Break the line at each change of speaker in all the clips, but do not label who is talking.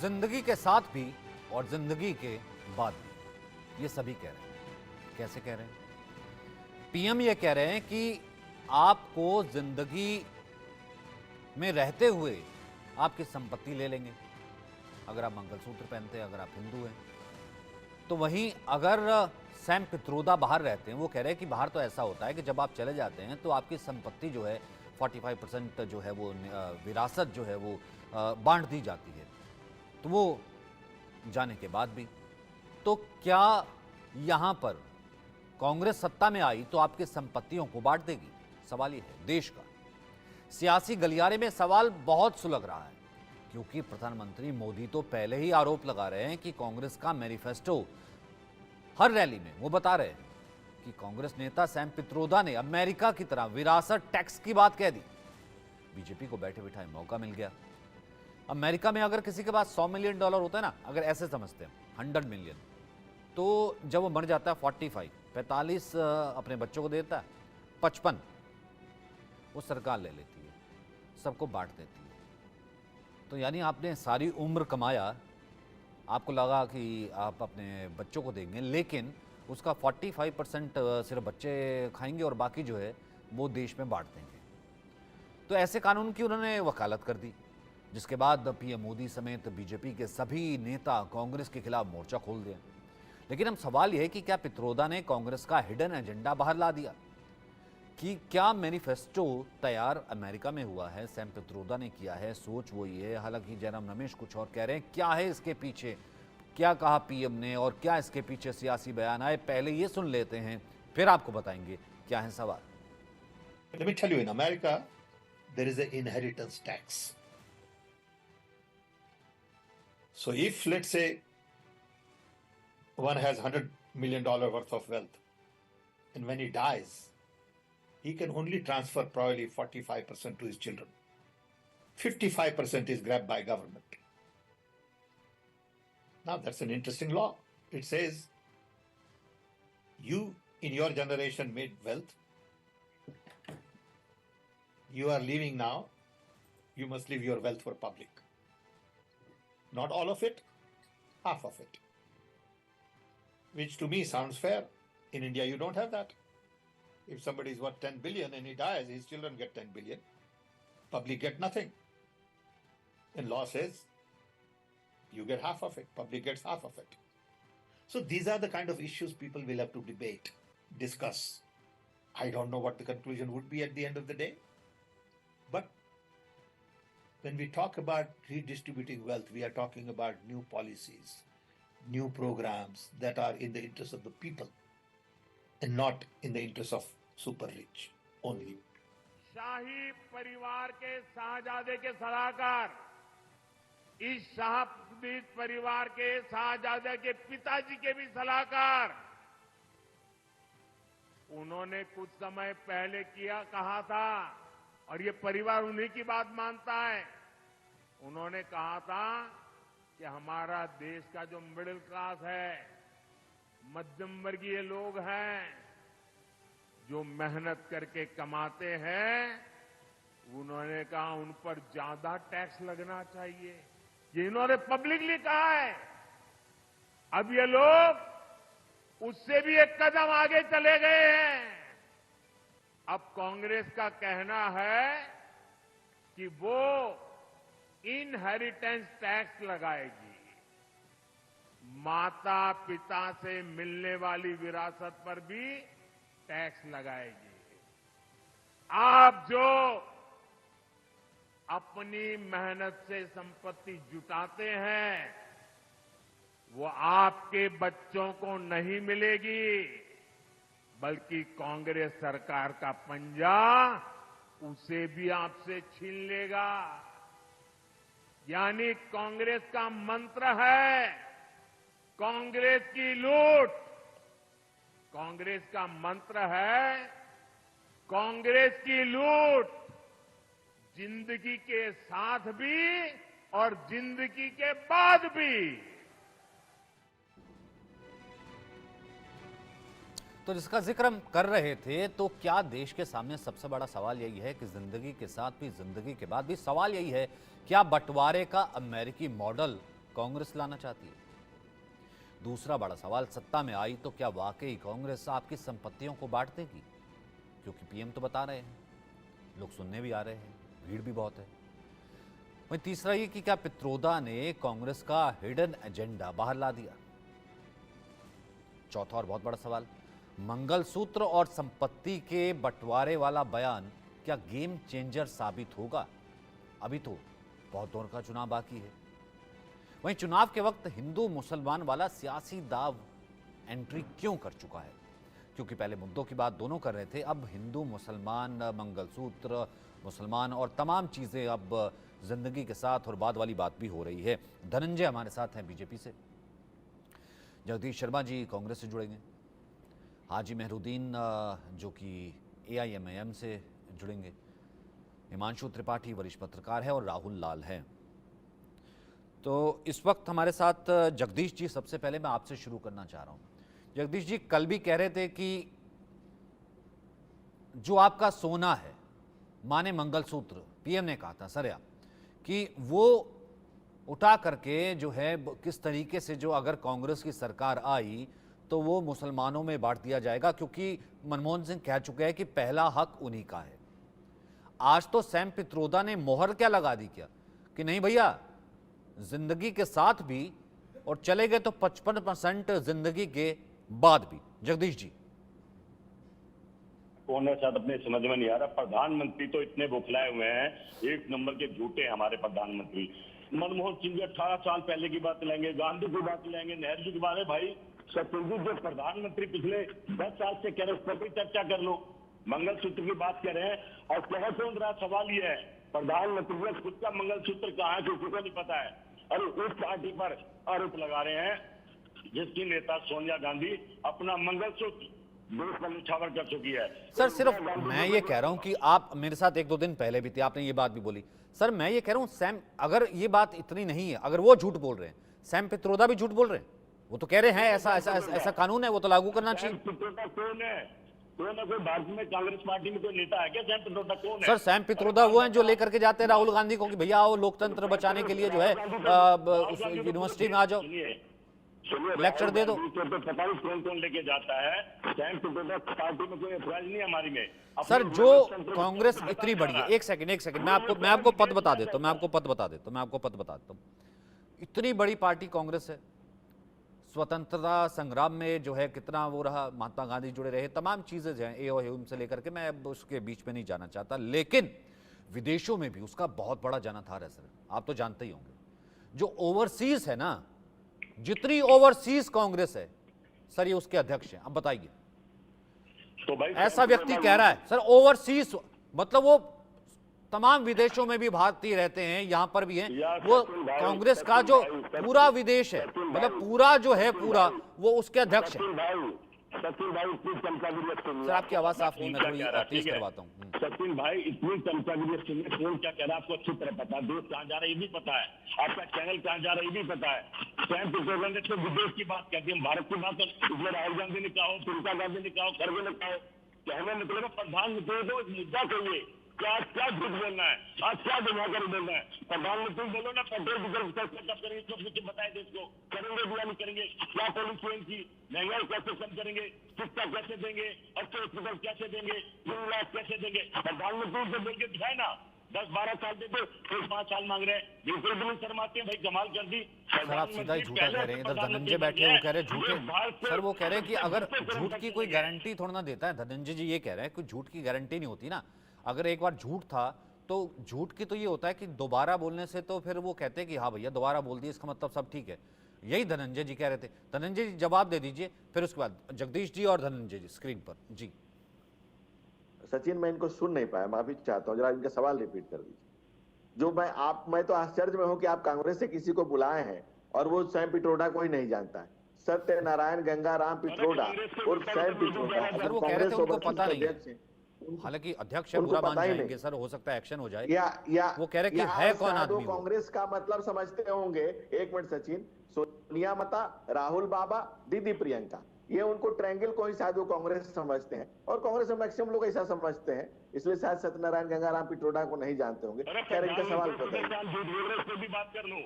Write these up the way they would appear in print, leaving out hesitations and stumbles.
जिंदगी के साथ भी और जिंदगी के बाद भी, ये सभी कह रहे हैं। कैसे कह रहे हैं? पीएम ये कह रहे हैं कि आपको जिंदगी में रहते हुए आपकी संपत्ति ले लेंगे अगर आप मंगलसूत्र पहनते हैं, अगर आप हिंदू हैं। तो वहीं अगर सैम पित्रोदा बाहर रहते हैं, वो कह रहे हैं कि बाहर तो ऐसा होता है कि जब आप चले जाते हैं तो आपकी संपत्ति जो है 45% जो है वो विरासत जो है वो बांट दी जाती है। तो वो जाने के बाद भी, तो क्या यहां पर कांग्रेस सत्ता में आई तो आपकी संपत्तियों को बांट देगी? सवाल ये है देश का। सियासी गलियारे में सवाल बहुत सुलग रहा है, क्योंकि प्रधानमंत्री मोदी तो पहले ही आरोप लगा रहे हैं कि कांग्रेस का मैनिफेस्टो, हर रैली में वो बता रहे हैं कि कांग्रेस नेता सैम पित्रोदा ने अमेरिका की तरह विरासत टैक्स की बात कह दी। बीजेपी को बैठे बिठाए मौका मिल गया। अमेरिका में अगर किसी के पास $100 मिलियन होता है ना, अगर ऐसे समझते हैं 100 मिलियन, तो जब वो मर जाता है 45 अपने बच्चों को देता है, 55 वो सरकार ले लेती है, सबको बांट देती है। तो यानी आपने सारी उम्र कमाया, आपको लगा कि आप अपने बच्चों को देंगे, लेकिन उसका 45% सिर्फ बच्चे खाएंगे और बाकी जो है वो देश में बांट देंगे। तो ऐसे कानून की उन्होंने वकालत कर दी, जिसके बाद पीएम मोदी समेत बीजेपी के सभी नेता कांग्रेस के खिलाफ मोर्चा खोल दिया। लेकिन अब सवाल यह है कि क्या पित्रोदा ने कांग्रेस का हिडन एजेंडा बाहर ला दिया? कि क्या मैनिफेस्टो तैयार अमेरिका में हुआ है, सैम पित्रोदा ने किया है, सोच वो ये है। हालांकि जयराम रमेश कुछ और कह रहे हैं। क्या है इसके पीछे, क्या कहा पीएम ने और क्या इसके पीछे सियासी बयान आए, पहले ये सुन लेते हैं, फिर आपको बताएंगे क्या है सवाल।
Let me tell you, in America, there is an inheritance tax. So if, let's say, one has $100 million worth of wealth, and when he dies, he can only transfer probably 45% to his children. 55% is grabbed by government. Now that's an interesting law. It says, you in your generation made wealth, you are leaving now, you must leave your wealth for public. Not all of it, half of it. Which to me sounds fair. In India, you don't have that. If somebody is worth 10 billion and he dies, his children get 10 billion. Public get nothing. And law says, you get half of it, public gets half of it. So these are the kind of issues people will have to debate, discuss. I don't know what the conclusion would be at the end of the day. But when we talk about redistributing wealth, we are talking about new policies, new programs that are in the interest of the people and not in the interest of super rich only.
शाही परिवार के शाहजादे के सलाहकार, इस शाही परिवार के शाहजादे के पिताजी के भी सलाहकार, उन्होंने कुछ समय पहले कहा था, और ये परिवार उन्हीं की बात मानता है। उन्होंने कहा था कि हमारा देश का जो मिडिल क्लास है, मध्यम वर्गीय लोग हैं, जो मेहनत करके कमाते हैं, उन्होंने कहा उन पर ज्यादा टैक्स लगना चाहिए। ये इन्होंने पब्लिकली कहा है। अब ये लोग उससे भी एक कदम आगे चले गए हैं। अब कांग्रेस का कहना है कि वो इनहेरिटेंस टैक्स लगाएगी, माता पिता से मिलने वाली विरासत पर भी टैक्स लगाएगी। आप जो अपनी मेहनत से संपत्ति जुटाते हैं, वो आपके बच्चों को नहीं मिलेगी, बल्कि कांग्रेस सरकार का पंजा उसे भी आपसे छीन लेगा। यानी कांग्रेस का मंत्र है कांग्रेस की लूट। कांग्रेस का मंत्र है कांग्रेस की लूट, जिंदगी के साथ भी और जिंदगी के बाद भी।
तो जिसका जिक्र हम कर रहे थे, तो क्या देश के सामने सबसे बड़ा सवाल यही है कि जिंदगी के साथ भी जिंदगी के बाद भी? सवाल यही है, क्या बंटवारे का अमेरिकी मॉडल कांग्रेस लाना चाहती है? दूसरा बड़ा सवाल, सत्ता में आई तो क्या वाकई कांग्रेस आपकी संपत्तियों को बांट देगी? क्योंकि पीएम तो बता रहे हैं, लोग सुनने भी आ रहे हैं, भीड़ भी बहुत है। वहीं तीसरा ये कि क्या पित्रोदा ने कांग्रेस का हिडन एजेंडा बाहर ला दिया? चौथा और बहुत बड़ा सवाल, मंगलसूत्र और संपत्ति के बंटवारे वाला बयान क्या गेम चेंजर साबित होगा? अभी तो बहुत दौर का चुनाव बाकी है। वहीं चुनाव के वक्त हिंदू मुसलमान वाला सियासी दाव एंट्री क्यों कर चुका है? क्योंकि पहले मुद्दों की बात दोनों कर रहे थे, अब हिंदू मुसलमान, मंगलसूत्र, मुसलमान और तमाम चीजें अब जिंदगी के साथ और बाद वाली बात भी हो रही है। धनंजय हमारे साथ हैं बीजेपी से, जगदीश शर्मा जी कांग्रेस से जुड़ेंगे, हाजी मेहरुद्दीन जो कि AIMIM से जुड़ेंगे, हिमांशु त्रिपाठी वरिष्ठ पत्रकार है और राहुल लाल हैं। तो इस वक्त हमारे साथ जगदीश जी, सबसे पहले मैं आपसे शुरू करना चाह रहा हूं। जगदीश जी, कल भी कह रहे थे कि जो आपका सोना है, माने मंगलसूत्र, पीएम ने कहा था सरेआम कि वो उठा करके जो है किस तरीके से, जो अगर कांग्रेस की सरकार आई तो वो मुसलमानों में बांट दिया जाएगा, क्योंकि मनमोहन सिंह कह चुके हैं कि पहला हक उन्हीं का है। आज तो सैम पित्रोदा ने मोहर क्या लगा दी क्या कि नहीं भैया, जिंदगी के साथ भी और चले गए तो 55% जिंदगी के बाद भी। जगदीश जी,
कौन है शायद अपने समझ में नहीं आ रहा। प्रधानमंत्री तो इतने बौखलाए हुए हैं, एक नंबर के झूठे हैं हमारे प्रधानमंत्री। मनमोहन सिंह जी 18 साल पहले की बात लेंगे, गांधी की बात लेंगे, नेहरू जी की बात है। भाई सत्यजित जो प्रधानमंत्री पिछले 10 साल से कह रहे हैं, उस पर भी चर्चा कर लो। मंगलसूत्र की बात कर रहे हैं और कह कौन रहा, सवाल ये है प्रधानमंत्री ने खुद का मंगलसूत्र कहाँ है किसी को नहीं पता है। और उस पार्टी पर आरोप लगा रहे हैं जिसकी नेता सोनिया गांधी अपना मंगलसूत्र देश पर निछावर कर चुकी है।
सर सिर्फ मैं ये कह रहा हूं कि आप मेरे साथ 1-2 दिन पहले भी थे, आपने ये बात भी बोली। सर मैं ये कह रहा हूं, सैम, अगर ये बात इतनी नहीं है, अगर वो झूठ बोल रहे हैं, सैम पित्रोदा भी झूठ बोल रहे हैं। वो तो कह रहे हैं ऐसा ऐसा ऐसा कानून है, वो तो लागू करना चाहिए।
कौन है? कोई भारत में कांग्रेस पार्टी में कोई नेता है क्या? सैम पित्रोदा कौन है?
सर सैम पित्रोदा वो हैं जो लेकर के जाते हैं राहुल गांधी को कि भैया आओ लोकतंत्र बचाने के लिए जो है यूनिवर्सिटी में आ जाओ, लेक्चर दे दो।
तो पता नहीं कौन कौन लेके जाता है। सैम पित्रोदा पार्टी में कोई अपराध नहीं हमारी में।
सर जो कांग्रेस इतनी बड़ी है, एक सेकंड मैं आपको पद बता देता हूं, इतनी बड़ी पार्टी कांग्रेस है, स्वतंत्रता संग्राम में जो है कितना वो रहा, महात्मा गांधी जुड़े रहे, तमाम चीजें जो हैं ए और ह्यूम से लेकर के, मैं अब उसके बीच में नहीं जाना चाहता, लेकिन विदेशों में भी उसका बहुत बड़ा जानाधार है। सर आप तो जानते ही होंगे, जो ओवरसीज है ना, जितनी ओवरसीज कांग्रेस है सर, ये उसके अध्यक्ष हैं। अब बताइए,
तो भाई
ऐसा व्यक्ति कह रहा है सर ओवरसीज, मतलब वो तमाम विदेशों में भी भारतीय रहते हैं, यहां पर भी हैं, वो कांग्रेस का जो पूरा विदेश है, मतलब पूरा जो है पूरा, वो उसके अध्यक्ष है।
सचिन भाई इतनी चमचागिरी,
सर आपकी आवाज साफ नहीं, मैं थोड़ी तेज करवाता हूँ।
सचिन भाई इतनी चमचागिरी, कौन क्या कह रहा है आपको अच्छी तरह पता है, देश कहाँ जा रहा है ये भी पता है, आपका चैनल कहाँ जा रहा है ये भी पता है। सैम पित्रोदा ने तो विदेश की बात करती है, भारत की बात इसमें राहुल गांधी ने कहा हो, प्रियंका गांधी ने कहा हो, खड़गे ने कहा हो, कहने मतलब प्रधानमंत्री को एक मुद्दा चाहिए, क्या झूठ बोलना है, आज क्या धमाकर बोलना है। प्रधानमंत्री बोलो ना, पेट्रोल डीजल कब करेंगे, सब कुछ बताए देश को, करेंगे भी या नहीं करेंगे, क्या पॉलिसी की, महंगाई कैसे कम करेंगे, शिक्षा कैसे देंगे, अच्छे हॉस्पिटल कैसे देंगे, 2 लाख कैसे देंगे। प्रधानमंत्री से बोल के दिखाए ना, 10-12 साल देते, फिर 5 साल मांग रहे हैं, बिल्कुल भी नहीं शर्माते भाई, कमाल कर दी।
सर आप सीधा ही झूठा कह रहे हैं, इधर धनंजय बैठे हैं, वो कह रहे हैं झूठे। सर वो कह रहे हैं कि अगर झूठ की कोई गारंटी थोड़ा ना देता है, धनंजय जी ये कह रहे हैं कि झूठ की गारंटी नहीं होती ना, अगर एक बार झूठ था तो झूठ की तो ये होता है कि दोबारा बोलने से तो फिर वो कहते हैं कि हाँ भैया दोबारा बोल दिए, इसका मतलब सब ठीक है। यही धनंजय जी कह रहे थे। धनंजय जी जवाब दे दीजिए, फिर उसके बाद जगदीश जी और धनंजय जी स्क्रीन पर। जी
सचिन, मैं इनको सुन नहीं पाया, माफी चाहता हूँ, जरा इनका सवाल रिपीट कर दीजिए। जो मैं तो आश्चर्य में हूँ कि आप कांग्रेस से किसी को बुलाए हैं और वो सैम पित्रोदा को ही नहीं जानता है। सत्यनारायण गंगाराम पित्रोदा और सैम पित्रोदा,
सर वो कह रहे थे उनको पता नहीं है, हालांकि अध्यक्ष है, बुरा मान जाएंगे सर, हो सकता है एक्शन हो जाए।
या
वो कह रहे कि है कौन आदमी,
कांग्रेस का मतलब समझते होंगे। एक मिनट सचिन, सोनिया माता, राहुल बाबा, दीदी प्रियंका, ये उनको ट्रायंगल को ही शायद वो कांग्रेस समझते हैं, और कांग्रेस में मैक्सिमम लोग ऐसा समझते हैं, इसलिए शायद सत्यनारायण गंगाराम पित्रोदा को नहीं जानते होंगे। खैर इनका सवाल
बात कर लो,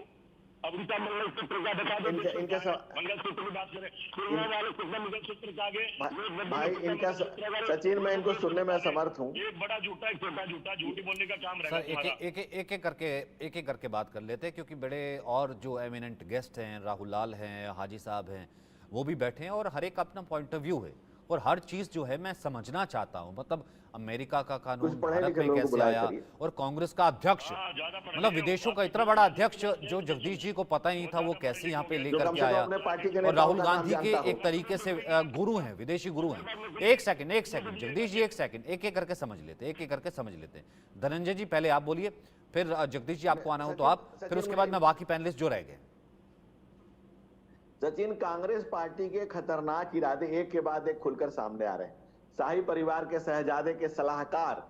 अब उनका मंगलसूत्र का बता दो। मंगलसूत्र की बात करें, कोरोना वाले कितने मंगलसूत्र का आगे
भाई इनका सचिन, मैं इनको सुनने में असमर्थ हूँ।
एक बड़ा झूठा, एक छोटा झूठा, झूठी बोलने का काम
सर
रहेगा।
एक एक करके बात कर लेते हैं, क्योंकि बड़े और जो एमिनेंट गेस्ट हैं, राहुल लाल हैं, हाजी साहब हैं, वो भी बैठे हैं और हर एक अपना पॉइंट ऑफ व्यू है और हर चीज़ जो है मैं समझना चाहता हूँ। मतलब अमेरिका का कानून भारत में कैसे आया और कांग्रेस का अध्यक्ष, मतलब विदेशों का इतना बड़ा अध्यक्ष जो जगदीश जी को पता ही नहीं था वो कैसे यहाँ पे लेकर के आया, और राहुल गांधी के एक तरीके से गुरु हैं, विदेशी गुरु हैं। एक सेकंड जगदीश जी, एक सेकंड, एक एक करके समझ लेते हैं। धनंजय जी पहले आप बोलिए, फिर जगदीश जी आपको आना हो तो आप, फिर उसके बाद मैं बाकी पैनलिस्ट जो रह गए।
सचिन, कांग्रेस पार्टी के खतरनाक इरादे एक के बाद एक खुलकर सामने आ रहे हैं। शाही परिवार के शहजादे के सलाहकार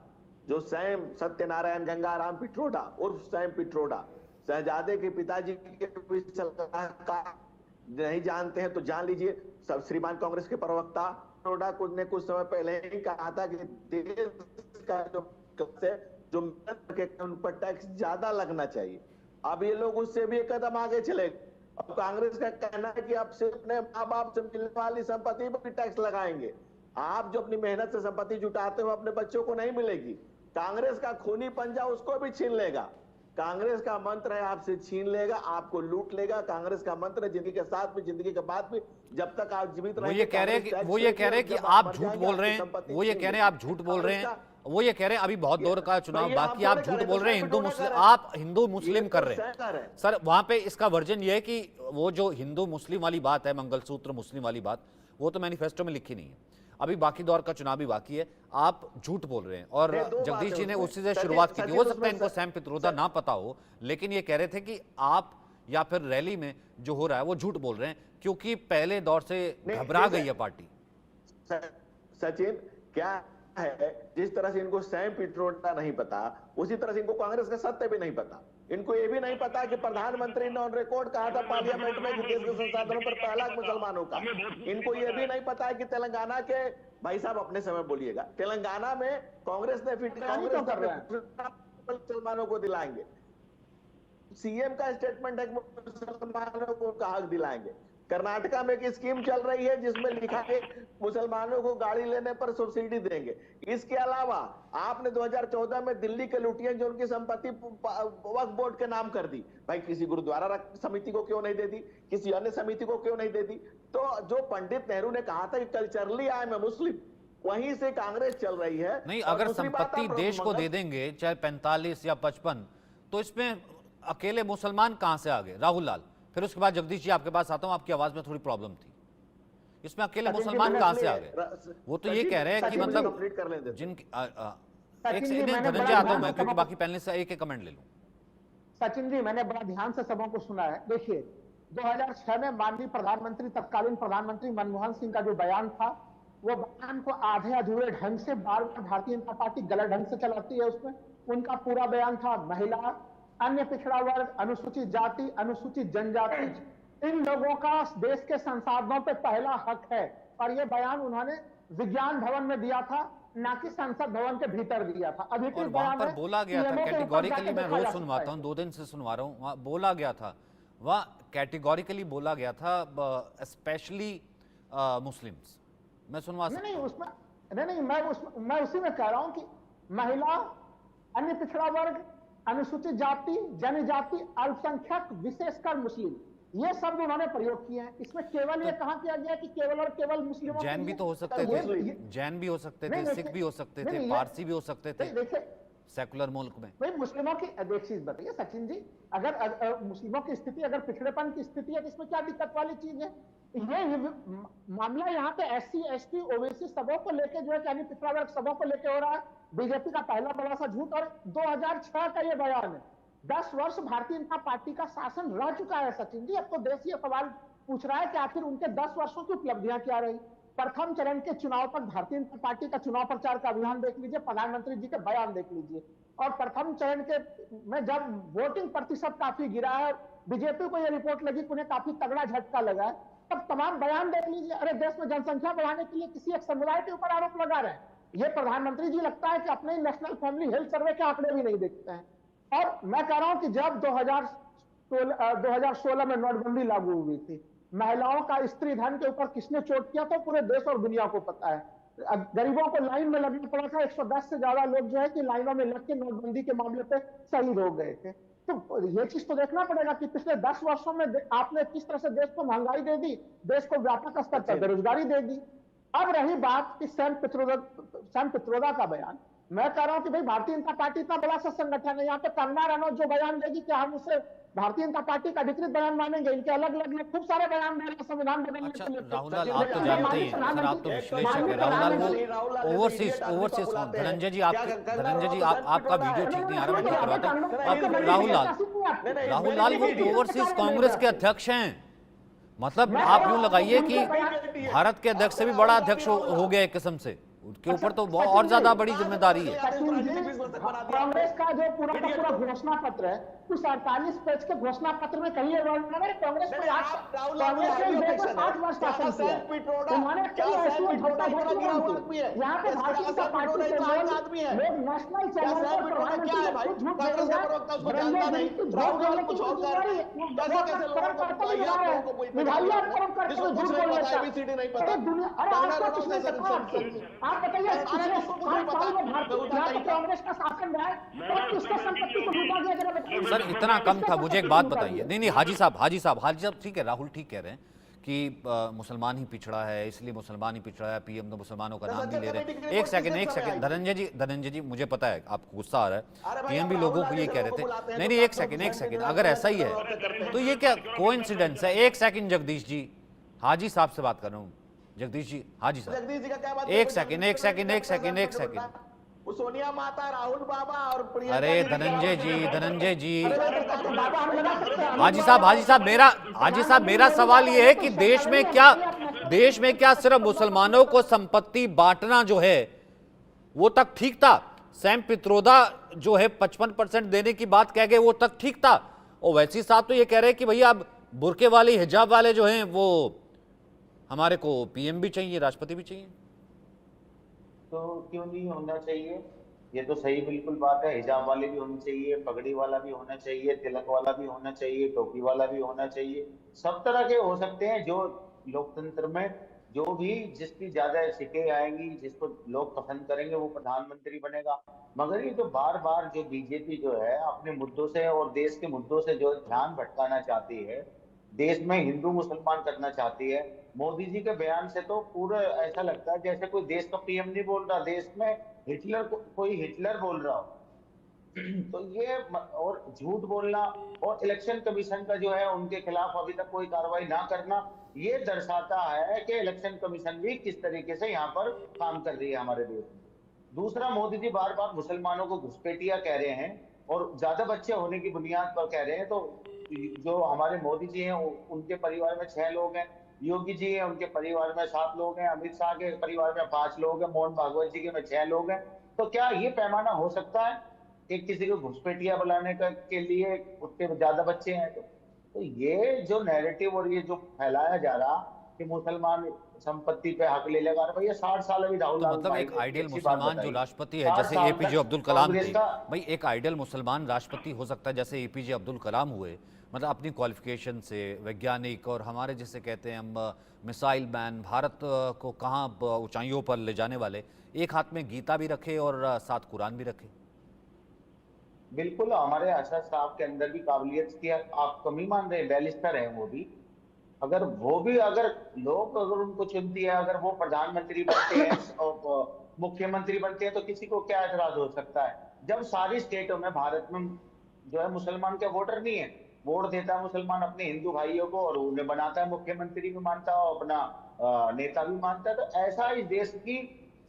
जो सैम सत्यनारायण गंगाराम पिट्रोडा उर्फ सैम पिट्रोडा, शहजादे के पिताजी के भी सलाहकार नहीं जानते हैं तो जान लीजिए। सब श्रीमान कांग्रेस के प्रवक्ता पिट्रोडा ने कुछ समय पहले ही कहा था कि देश का जो उन पर टैक्स ज्यादा लगना चाहिए। अब ये लोग उससे भी एक कदम आगे चले। अब कांग्रेस का कहना है कि अब सिर्फ अपने माँ बाप से मिलने वाली संपत्ति पर भी टैक्स लगाएंगे। आप जो अपनी मेहनत से संपत्ति जुटाते हो अपने बच्चों को नहीं मिलेगी। कांग्रेस का खूनी पंजा उसको भी छीन लेगा। कांग्रेस का मंत्र है आपसे छीन लेगा, आपको लूट लेगा। कांग्रेस का मंत्र है जिंदगी के साथ भी, जिंदगी के बाद भी, जब तक आप जीवित रहेंगे।
वो ये कह रहे हैं कि आप झूठ बोल रहे हैं, वो ये कह रहे हैं आप झूठ बोल रहे हैं, वो ये कह रहे हैं अभी बहुत दौर का चुनाव बाकी, आप झूठ बोल रहे हैं, आप हिंदू मुस्लिम कर रहे हैं। सर वहां पे इसका वर्जन ये है कि वो जो हिंदू मुस्लिम वाली बात है, मंगलसूत्र मुस्लिम वाली बात, वो तो मैनिफेस्टो में लिखी नहीं है। अभी बाकी दौर का चुनाव भी बाकी है, आप झूठ बोल रहे हैं। और जगदीश जी ने उसी से शुरुआत की थी। हो सकता है इनको सैम पित्रोदा ना पता हो, लेकिन ये कह रहे थे कि आप या फिर रैली में जो हो रहा है वो झूठ बोल रहे हैं, क्योंकि पहले दौर से घबरा गई है पार्टी।
सचिन, क्या है, जिस तरह से इनको सैम पिट्रोडा नहीं पता, उसी तरह से इनको कांग्रेस का सत्य भी नहीं पता। इनको ये भी नहीं पता कि प्रधानमंत्री ने ऑन रिकॉर्ड कहा था पार्लियामेंट में कि देश के संसाधनों पर पहला मुसलमानों का। इनको ये भी नहीं पता है कि तेलंगाना के, भाई साहब अपने समय बोलिएगा, तेलंगाना में कांग्रेस ने मुसलमानों को दिलाएंगे। सीएम का स्टेटमेंट है कि मुसलमानों को हक दिलाएंगे। कर्नाटका में एक स्कीम चल रही है जिसमें लिखा है मुसलमानों को गाड़ी लेने पर सब्सिडी देंगे। इसके अलावा आपने 2014 में दिल्ली के लुटियन जो उनकी संपत्ति वक्फ बोर्ड के नाम कर दी। भाई किसी गुरुद्वारा समिति को क्यों नहीं दे दी, किसी अन्य समिति को क्यों नहीं दे दी? तो जो पंडित नेहरू ने कहा था कि कल्चरली आई एम ए मुस्लिम, वहीं से कांग्रेस चल रही है।
नहीं, अगर संपत्ति देश को दे देंगे चाहे 45 या 55, तो इसमें अकेले मुसलमान कहां से आ गए? राहुल लाल, फिर उसके बाद जगदीश जी आपके पास आता हूं, आपकी आवाज में थोड़ी प्रॉब्लम थी। इसमें अकेले मुसलमान कहां से आ गए? वो तो ये कह रहे हैं कि मतलब जिनकी धनंजय आता हूं मैं, क्योंकि बाकी पैनलिस्ट से एक एक कमेंट ले लूं।
सचिन जी, मैंने बड़ा ध्यान से सबों को सुना है। देखिए 2006 में माननीय प्रधानमंत्री, तत्कालीन प्रधानमंत्री मनमोहन सिंह का जो बयान था, वो बयान को आधे अधूरे ढंग से बार बार भारतीय जनता पार्टी गलत ढंग से चलाती है। उसमें उनका पूरा बयान था महिला, अन्य पिछड़ा वर्ग, अनुसूचित जाति, अनुसूचित जनजाति, इन लोगों का देश के संसाधनों पे पहला हक है। और ये बयान उन्होंने विज्ञान भवन में दिया था, ना कि संसद भवन के भीतर दिया था। अभी
और वहां पर बोला गया था कैटेगोरिकली, मैं रोज सुनवाता हूं, 2 दिन से सुनवा रहा हूं, वहां बोला गया था, वहां कैटेगोरिकली बोला गया था स्पेशली मुस्लिम्स। मैं सुनवा सकता
नहीं, उसमें नहीं, मैं उसी में कह रहा हूं कि महिला, अन्य पिछड़ा वर्ग, अनुसूचित जाति, जनजाति, अल्पसंख्यक, विशेषकर मुस्लिम, ये शब्द उन्होंने प्रयोग किए हैं। इसमें केवल ये कहा किया गया कि केवल और केवल मुस्लिमों,
जैन भी तो हो सकते थे, जैन भी हो सकते थे, सिख भी हो सकते थे, पारसी भी हो सकते थे सेकुलर मुल्क में।
भाई मुस्लिमों की एक चीज बताइए सचिन जी, अगर मुस्लिमों की स्थिति अगर पिछड़ेपन की स्थिति है तो इसमें क्या दिक्कत वाली चीज है? ये मामला यहाँ पे SC, ST, OBC सबों को लेके जो है, यानी पिछड़ा वर्ग सबों को लेके हो रहा है। बीजेपी का पहला बड़ा सा झूठ। और 2006 का ये बयान है। 10 वर्ष भारतीय जनता पार्टी का शासन रह चुका है सचिन जी। अब तो देश ये सवाल पूछ रहा है कि आखिर उनके 10 वर्षों की उपलब्धियां क्या रही। प्रथम चरण के चुनाव तक भारतीय जनता पार्टी का चुनाव प्रचार का अभियान देख लीजिए, प्रधानमंत्री जी के बयान देख लीजिए। और प्रथम चरण के में जब वोटिंग प्रतिशत काफी गिरा है, बीजेपी को यह रिपोर्ट लगी कि उन्हें काफी तगड़ा झटका लगा है, तब तमाम बयान देख लीजिए। अरे देश में जनसंख्या बढ़ाने के लिए किसी एक समुदाय के ऊपर आरोप लगा रहे हैं। ये प्रधानमंत्री जी लगता है कि अपने नेशनल फैमिली हेल्थ सर्वे के आंकड़े भी नहीं देखते हैं। और मैं कह रहा हूं कि जब 2016 में नोटबंदी लागू हुई थी। महिलाओं का स्त्री धन के ऊपर किसने चोट किया तो पूरे देश और दुनिया को पता है। गरीबों को लाइन में लगना पड़ा था, 110 से ज्यादा लोग जो है कि लाइनों में लग के नोटबंदी के मामले पे शहीद हो गए थे। तो ये चीज तो देखना पड़ेगा कि पिछले 10 वर्षों में आपने किस तरह से देश को महंगाई दे दी, देश को व्यापक स्तर पर बेरोजगारी दे दी। अब रही बात कि सैम पित्रोदा का बयान, मैं कह रहा हूं कि भाई भारतीय जनता पार्टी इतना बड़ा सा संगठन है, यहाँ पे कंगना रनौत जो बयान देगी क्या हम उसे भारतीय जनता पार्टी का अधिकृत बयान मानेंगे? इनके अलग अलग खूब सारे बयान दे रहे हैं संविधान बदलने
अच्छा
के लिए।
राहुल लाल, आप तो जानते ही हैं सर, आप तो विश्लेषक हैं राहुल लाल। वो ओवरसीज धनंजय जी, आपका वीडियो ठीक नहीं आ रहा, मैं ठीक करवाता हूँ। अब राहुल लाल वो ओवरसीज कांग्रेस के अध्यक्ष हैं, मतलब आप यूं लगाइए कि भारत के अध्यक्ष से भी बड़ा अध्यक्ष हो गया एक किस्म से, उनके ऊपर तो और ज्यादा बड़ी जिम्मेदारी है।
कांग्रेस का जो पूरा का पूरा घोषणा पत्र है, उस 48 पेज के घोषणा पत्र में कहीं वर्णन है कांग्रेस ने 60 वर्ष शासन किया। उन्होंने कई ऐसी यहाँ पे भारतीय जनता पार्टी के लोग नेशनल चैनल पर प्रधानमंत्री को झूठ बोल रहे हैं। आप बताइए कांग्रेस का शासन रहा है तो किसका संपत्ति को लूटा गया जरा बताइए।
सर इतना कम था, मुझे एक बात बताइए। नहीं हाजी साहब ठीक है, राहुल ठीक कह रहे हैं कि मुसलमान ही पिछड़ा है, इसलिए मुसलमान ही पिछड़ा है, पीएम तो मुसलमानों का नाम भी ले रहे हैं। एक सेकंड धनंजय जी मुझे पता है आपको गुस्सा आ रहा है, पीएम भी लोगों को ये कह रहे थे। नहीं एक सेकंड, अगर ऐसा ही है तो ये क्या कोइंसिडेंस है? एक सेकंड जगदीश जी, हाजी साहब से बात कर रहा हूँ। जगदीश जी, हाजी साहब एक सेकंड।
वो सोनिया माता, राहुल बाबा और प्रियंका।
अरे धनंजय जी हाजी साहब मेरा सवाल ये है कि देश में क्या सिर्फ मुसलमानों को संपत्ति बांटना जो है वो तक ठीक था? सैम पित्रोदा जो है 55% देने की बात कह गए, वो तक ठीक था। और वैसी साहब तो ये कह रहे हैं कि भैया अब बुर्के वाले हिजाब वाले जो हैं वो हमारे को पीएम भी चाहिए, राष्ट्रपति भी चाहिए।
तो क्यों नहीं होना चाहिए? ये तो सही बिल्कुल बात है। हिजाब वाले भी होने चाहिए, पगड़ी वाला भी होना चाहिए, तिलक वाला भी होना चाहिए, टोपी वाला भी होना चाहिए। सब तरह के हो सकते हैं। जो लोकतंत्र में जो भी जिसकी ज्यादा सीटें आएंगी, जिसको लोग पसंद करेंगे वो प्रधानमंत्री बनेगा। मगर ये तो बार बार जो बीजेपी जो है अपने मुद्दों से और देश के मुद्दों से जो ध्यान भटकाना चाहती है, देश में हिंदू मुसलमान करना चाहती है। मोदी जी के बयान से तो पूरा ऐसा लगता है जैसे कोई देश का पीएम नहीं बोल रहा, देश में कोई हिटलर बोल रहा हो। तो ये और झूठ बोलना और इलेक्शन कमीशन का जो है उनके खिलाफ अभी तक कोई कार्रवाई ना करना, ये दर्शाता है कि इलेक्शन कमीशन भी किस तरीके से यहाँ पर काम कर रही है हमारे देश में। दूसरा, मोदी जी बार बार मुसलमानों को घुसपैठिया कह रहे हैं और ज्यादा बच्चे होने की बुनियाद पर कह रहे हैं। तो जो हमारे मोदी जी हैं उनके परिवार में 6 लोग हैं, योगी जी हैं उनके परिवार में 7 लोग हैं, अमित शाह के परिवार में 5 लोग हैं, मोहन भागवत जी के में 6 लोग हैं। तो क्या ये पैमाना हो सकता है कि किसी को घुसपैठिया बुलाने के लिए उसके ज्यादा बच्चे हैं? तो ये जो नैरेटिव और ये जो फैलाया जा रहा कि मुसलमान संपत्ति पे हक ले लगा रहे, भैया 60 साल अभी राहुल
तो मतलब एक आइडियल मुसलमान जो राष्ट्रपति है जैसे एपीजे अब्दुल कलाम थे, भाई एक आइडियल मुसलमान राष्ट्रपति हो सकता है जैसे एपीजे अब्दुल कलाम हुए, मतलब अपनी क्वालिफिकेशन से वैज्ञानिक और हमारे जैसे कहते हैं हम मिसाइल मैन, भारत को कहाँ ऊंचाइयों पर ले जाने वाले, एक हाथ में गीता भी रखे और साथ कुरान भी रखे।
बिल्कुल, हमारे अरशद साहब के अंदर भी काबिलियत की आप कमी मान रहे हैं, बैरिस्टर हैं वो भी। अगर लोग उनको चुनती है, अगर वो प्रधानमंत्री बनते हैं और मुख्यमंत्री बनते हैं तो किसी को क्या एतराज हो सकता है? जब सारी स्टेटों में भारत में जो है मुसलमान के वोटर नहीं है, वोट देता है मुसलमान अपने हिंदू भाइयों को और उन्हें बनाता है मुख्यमंत्री भी मानता है और अपना नेता भी मानता है। तो ऐसा इस देश की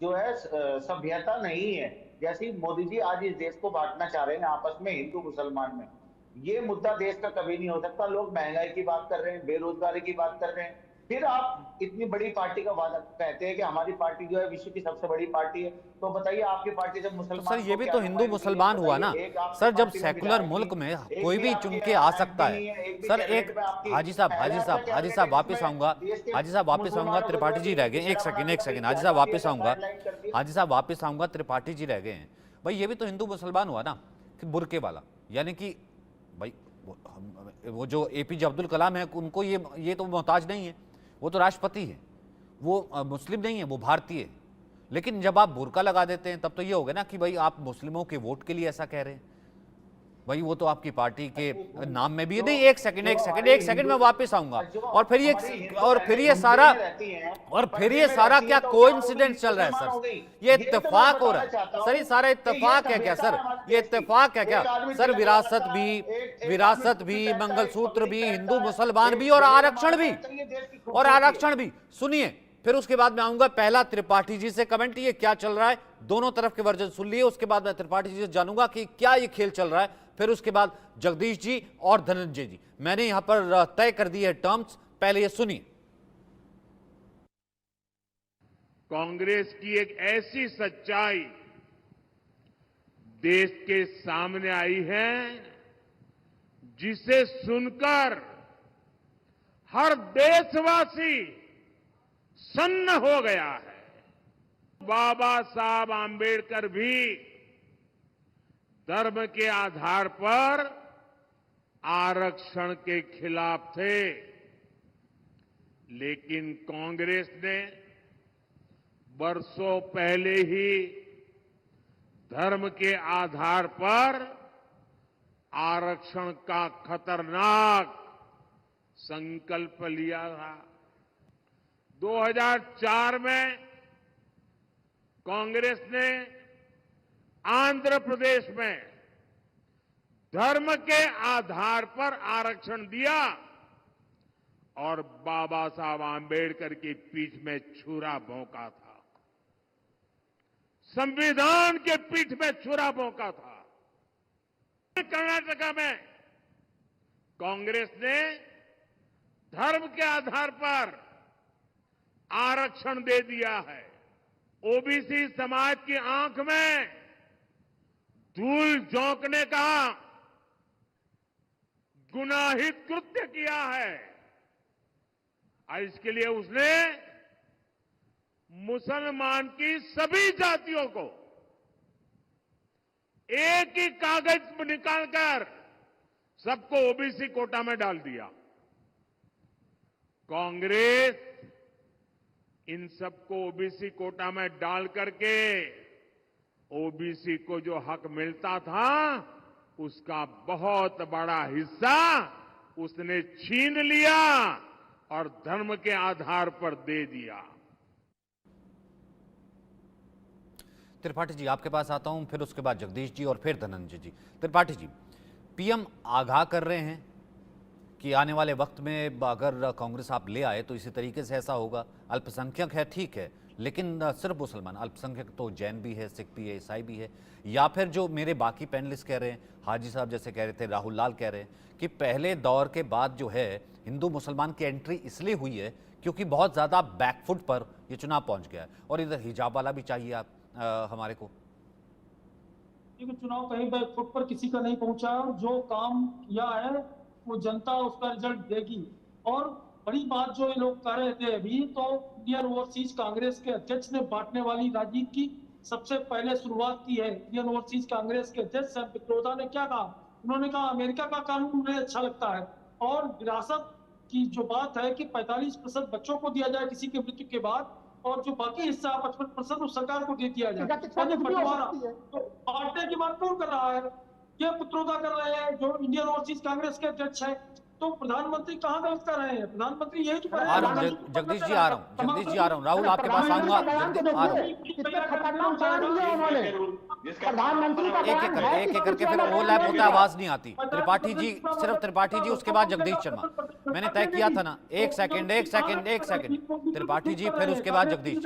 जो है सभ्यता नहीं है। जैसे मोदी जी आज इस देश को बांटना चाह रहे हैं आपस में हिंदू मुसलमान में, ये मुद्दा देश का कभी नहीं हो सकता। लोग महंगाई की बात कर रहे हैं, बेरोजगारी की बात कर रहे हैं, फिर आप इतनी बड़ी पार्टी का वादा कहते हैं कि हमारी पार्टी जो है विश्व की सबसे बड़ी पार्टी है। तो बताइए आपकी पार्टी जब मुसलमान,
सर ये भी तो हिंदू मुसलमान हुआ ना सर, जब सेकुलर मुल्क में कोई भी चुन के आ सकता है। सर एक हाजी साहब वापस आऊंगा, त्रिपाठी जी रह गए। एक सेकंड हाजी साहब वापस आऊंगा, त्रिपाठी जी रह गए हैं। भाई ये भी तो हिंदू मुसलमान हुआ ना कि बुर्के वाला, यानी कि भाई वो जो एपीजे अब्दुल कलाम है, उनको ये तो मोहताज नहीं है, वो तो राष्ट्रपति है, वो मुस्लिम नहीं है, वो भारतीय है। लेकिन जब आप बुर्का लगा देते हैं तब तो ये हो गया ना कि भाई आप मुस्लिमों के वोट के लिए ऐसा कह रहे हैं। भाई वो तो आपकी पार्टी के नाम में भी है। नहीं, एक सेकंड मैं वापस आऊंगा। और फिर ये सारा क्या कोइंसिडेंस चल रहा है सर? ये इत्तेफाक हो रहा है सर, ये सारा इत्तेफाक है क्या सर? ये इत्तेफाक है क्या सर? विरासत भी, मंगलसूत्र भी, हिंदू मुसलमान भी, और आरक्षण भी। सुनिए, फिर उसके बाद मैं आऊंगा पहला त्रिपाठी जी से कमेंट, ये क्या चल रहा है, दोनों तरफ के वर्जन सुन लिए। उसके बाद मैं त्रिपाठी जी से जानूंगा कि क्या ये खेल चल रहा है। फिर उसके बाद जगदीश जी और धनंजय जी। मैंने यहां पर तय कर दी है टर्म्स, पहले ये सुनिए।
कांग्रेस की एक ऐसी सच्चाई देश के सामने आई है जिसे सुनकर हर देशवासी सन्न हो गया है। बाबा साहब आंबेडकर भी धर्म के आधार पर आरक्षण के खिलाफ थे, लेकिन कांग्रेस ने वर्षों पहले ही धर्म के आधार पर आरक्षण का खतरनाक संकल्प लिया था। 2004 में कांग्रेस ने आंध्र प्रदेश में धर्म के आधार पर आरक्षण दिया और बाबा साहब आंबेडकर की पीठ में छुरा भोंका था। संविधान के पीठ में छुरा भोंका था। कर्नाटका में कांग्रेस ने धर्म के आधार पर आरक्षण दे दिया है। ओबीसी समाज की आंख में धूल झोंकने का गुनाहित कृत्य किया है और इसके लिए उसने मुसलमान की सभी जातियों को एक ही कागज निकालकर सबको ओबीसी कोटा में डाल दिया। कांग्रेस इन सबको ओबीसी कोटा में डाल करके ओबीसी को जो हक मिलता था उसका बहुत बड़ा हिस्सा उसने छीन लिया और धर्म के आधार पर दे दिया।
त्रिपाठी जी, आपके पास आता हूं, फिर उसके बाद जगदीश जी और फिर धनंजय जी। त्रिपाठी जी, पीएम आगाह कर रहे हैं कि आने वाले वक्त में अगर कांग्रेस आप ले आए तो इसी तरीके से ऐसा होगा। अल्पसंख्यक है, ठीक है, लेकिन सिर्फ मुसलमान, अल्पसंख्यक तो जैन भी है, सिख भी है, ईसाई भी है। या फिर जो मेरे बाकी पैनलिस्ट कह रहे हैं, हाजी साहब जैसे कह रहे थे, राहुल लाल कह रहे हैं कि पहले दौर के बाद जो है हिंदू मुसलमान की एंट्री इसलिए हुई है क्योंकि बहुत ज़्यादा बैकफुट पर ये चुनाव पहुंच गया है और इधर हिजाब वाला भी चाहिए आप हमारे को।
चुनाव कहीं बैकफुट पर किसी का नहीं पहुंचा। जो काम किया है वो जनता उसका रिजल्ट देगी। और बड़ी बात जो ये लोग कर रहे थे अभी, तो इंडियन ओवरसीज कांग्रेस के अध्यक्ष ने बांटने वाली राजनीति की सबसे पहले शुरुआत की है। इंडियन ओवरसीज कांग्रेस के अध्यक्ष सैम पित्रोदा ने क्या कहा? उन्होंने कहा अमेरिका का कानून उन्हें अच्छा लगता है और विरासत की जो बात है कि 45% बच्चों को दिया जाए किसी की मृत्यु के बाद और जो बाकी हिस्सा 55% उस सरकार को दे दिया जाए। बंटवारा तो बांटने की बात कौन कर रहा है? ये पित्रोदा कर रहे हैं जो इंडियन ओवरसीज कांग्रेस के अध्यक्ष है। तो प्रधानमंत्री कहाँ गलत कर रहे हैं? प्रधानमंत्री यही तो कर रहे हैं।
जगदीश जी आ रहा हूँ, राहुल आपके पास आऊंगा। एक एक करके फिर ओवरलैप होता है, आवाज नहीं आती। त्रिपाठी जी, सिर्फ त्रिपाठी जी, उसके बाद जगदीश शर्मा। मैंने तय किया था ना, एक सेकंड त्रिपाठी जी, फिर उसके बाद जगदीश।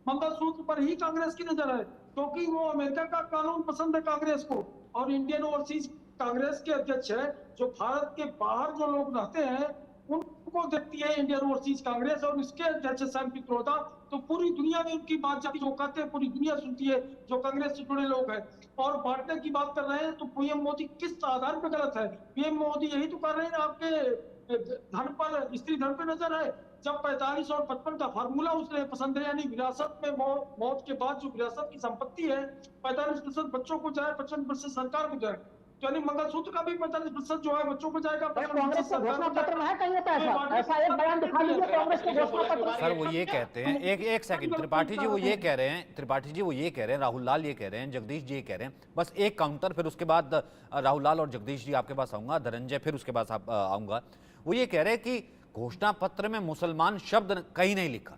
मंगलसूत्र पर ही कांग्रेस की नजर है क्योंकि वो अमेरिका का कानून पसंद है कांग्रेस को। और इंडियन ओवरसीज कांग्रेस के अध्यक्ष है जो भारत के बाहर जो लोग रहते हैं उनको देखती है इंडियन ओवरसीज कांग्रेस। और इसके अध्यक्ष सैम पित्रोदा तो पूरी दुनिया में उनकी बात जाती, जो कहते हैं पूरी दुनिया सुनती है, जो कांग्रेस से जुड़े लोग हैं। और बांटने की बात कर रहे हैं तो पीएम मोदी किस आधार पर गलत है? पीएम मोदी यही तो कर रहे हैं, आपके धन पर, स्त्री धन पर नजर है। जब 45 और 55 का फार्मूला उसने पसंद है, यानी विरासत में मौत के बाद जो विरासत की संपत्ति है 45% बच्चों को जाए, 55% सरकार को जाए। यानी मंगलसूत्र का भी 45% जो है बच्चों को जाएगा।
कांग्रेस के घोषणा पत्र में है कहीं पैसा? ऐसा एक बयान दिखा लीजिए कांग्रेस के घोषणा पत्र।
सर वो ये कहते हैं, एक सेकंड, त्रिपाठी जी वो ये कह रहे हैं, त्रिपाठी जी वो ये कह रहे हैं, राहुल लाल ये कह रहे हैं, जगदीश जी ये कह रहे हैं, बस एक काउंटर, फिर उसके बाद राहुल लाल और जगदीश जी आपके पास आऊंगा, धनंजय फिर उसके पास आऊंगा। वो ये कह रहे हैं कि घोषणा पत्र में मुसलमान शब्द कहीं नहीं लिखा,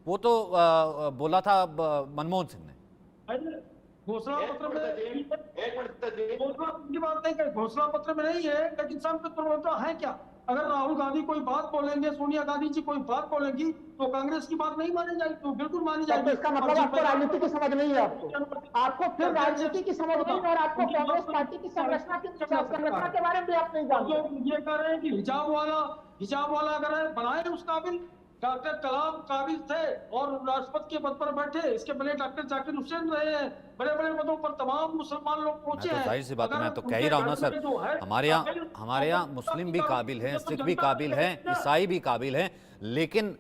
वो तो बोला था मनमोहन सिंह ने।
घोषणा पत्र में घोषणा की बात नहीं कर, घोषणा पत्र में नहीं है, लेकिन संप्रभुता है क्या? अगर राहुल गांधी कोई बात बोलेंगे, सोनिया गांधी जी कोई बात बोलेंगी, तो कांग्रेस की बात नहीं मानी जाएगी? तो बिल्कुल मानी जाएगी।
इसका मतलब आपको राजनीति की समझ नहीं है, आपको फिर राजनीति की समझ नहीं, और आपको कांग्रेस पार्टी की संरचना के बारे में भी आप नहीं जानते।
ये कह रहे हैं कि हिजाब वाला अगर बनाए उस काबिल, डॉक्टर कलाम काबिल थे और राष्ट्रपति के पद पर बैठे, इसके पहले डॉक्टर जाकिर हुसैन रहे हैं, बड़े बड़े पदों पर तमाम मुसलमान लोग पहुंचे हैं।
जाहिर सी बात है, मैं तो कह ही रहा हूं ना सर, हमारे यहाँ मुस्लिम भी काबिल हैं, सिख भी काबिल हैं, ईसाई भी काबिल हैं, लेकिन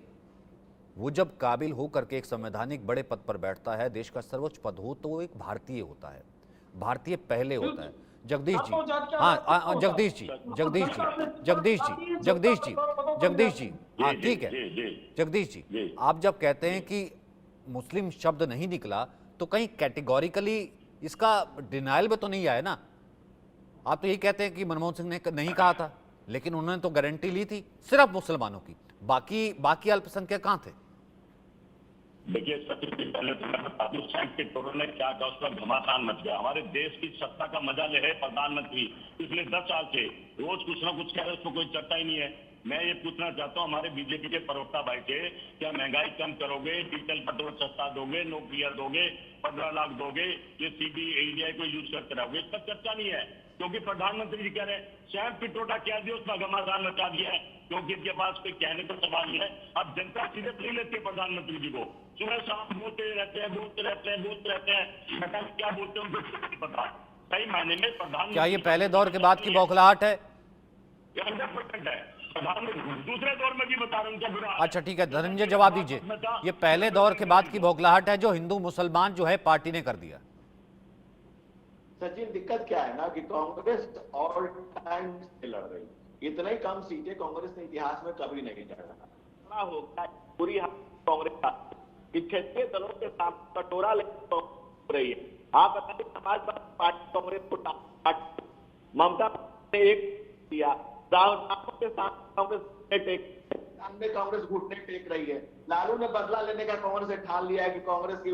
वो जब काबिल हो करके एक संवैधानिक बड़े पद पर बैठता है, देश का सर्वोच्च पद हो, तो वो एक भारतीय होता है, भारतीय पहले होता है। जगदीश जी, हाँ जगदीश जी, हाँ ठीक है, जगदीश जी, आप जब कहते हैं कि मुस्लिम शब्द नहीं निकला, तो कहीं कैटेगोरिकली इसका डिनायल में तो नहीं आया ना? आप तो यही कहते हैं कि मनमोहन सिंह ने नहीं कहा था, लेकिन उन्होंने तो गारंटी ली थी सिर्फ मुसलमानों की, बाकी अल्पसंख्यक कहां थे?
देखिए सबसे पहले तो मैं बता दूं, टोटल ने क्या कहा, उसका घमासान मच गया। हमारे देश की सत्ता का मजा ले है प्रधानमंत्री पिछले 10 साल से, रोज कुछ ना कुछ कह रहे, उसको कोई चर्चा ही नहीं है। मैं ये पूछना चाहता हूँ हमारे बीजेपी के प्रवक्ता भाई से, क्या महंगाई कम करोगे, डीजल पेट्रोल सस्ता दोगे, नौकरियां दोगे, 15 लाख दोगे, ये CBI को यूज करते रहोगे? इसका चर्चा नहीं है, क्योंकि प्रधानमंत्री जी कह रहे हैं सैम पिट्रोडा क्या दिया, उसका घमासान मचा दिया है, क्योंकि इनके पास कोई कहने को सवाल नहीं है। अब जनता सीधे नहीं लेती है प्रधानमंत्री जी को, सुबह शाम बोलते रहते हैं, क्या बोलते हैं उनको नहीं पता। सही मायने में प्रधानमंत्री,
क्या ये पहले दौर के बाद की बौखलाहट है?
100% है। दूसरे दौर में भी बता रहा हूँ क्या बुरा?
अच्छा ठीक है, धनंजय जवाब दीजिए, ये पहले दौर के बाद की बौखलाहट है जो हिंदू मुसलमान जो है पार्टी ने कर दिया।
सचिन, दिक्कत क्या है ना कि कांग्रेस ऑल टाइम से लड़ रही, इतने कम सीटें कांग्रेस ने इतिहास में कभी नहीं लड़ा
होगा। पूरी कांग्रेस का क्षेत्रीय दलों के साथ कटोरा लेकर हो रही है। आप बताइए, समाजवादी पार्टी कांग्रेस को ममता ने एक दिया, राहुल के साथ
सामने कांग्रेस घुटने टेक रही है, लालू ने बदला लेने का कांग्रेस ने ठान लिया है कि कांग्रेस की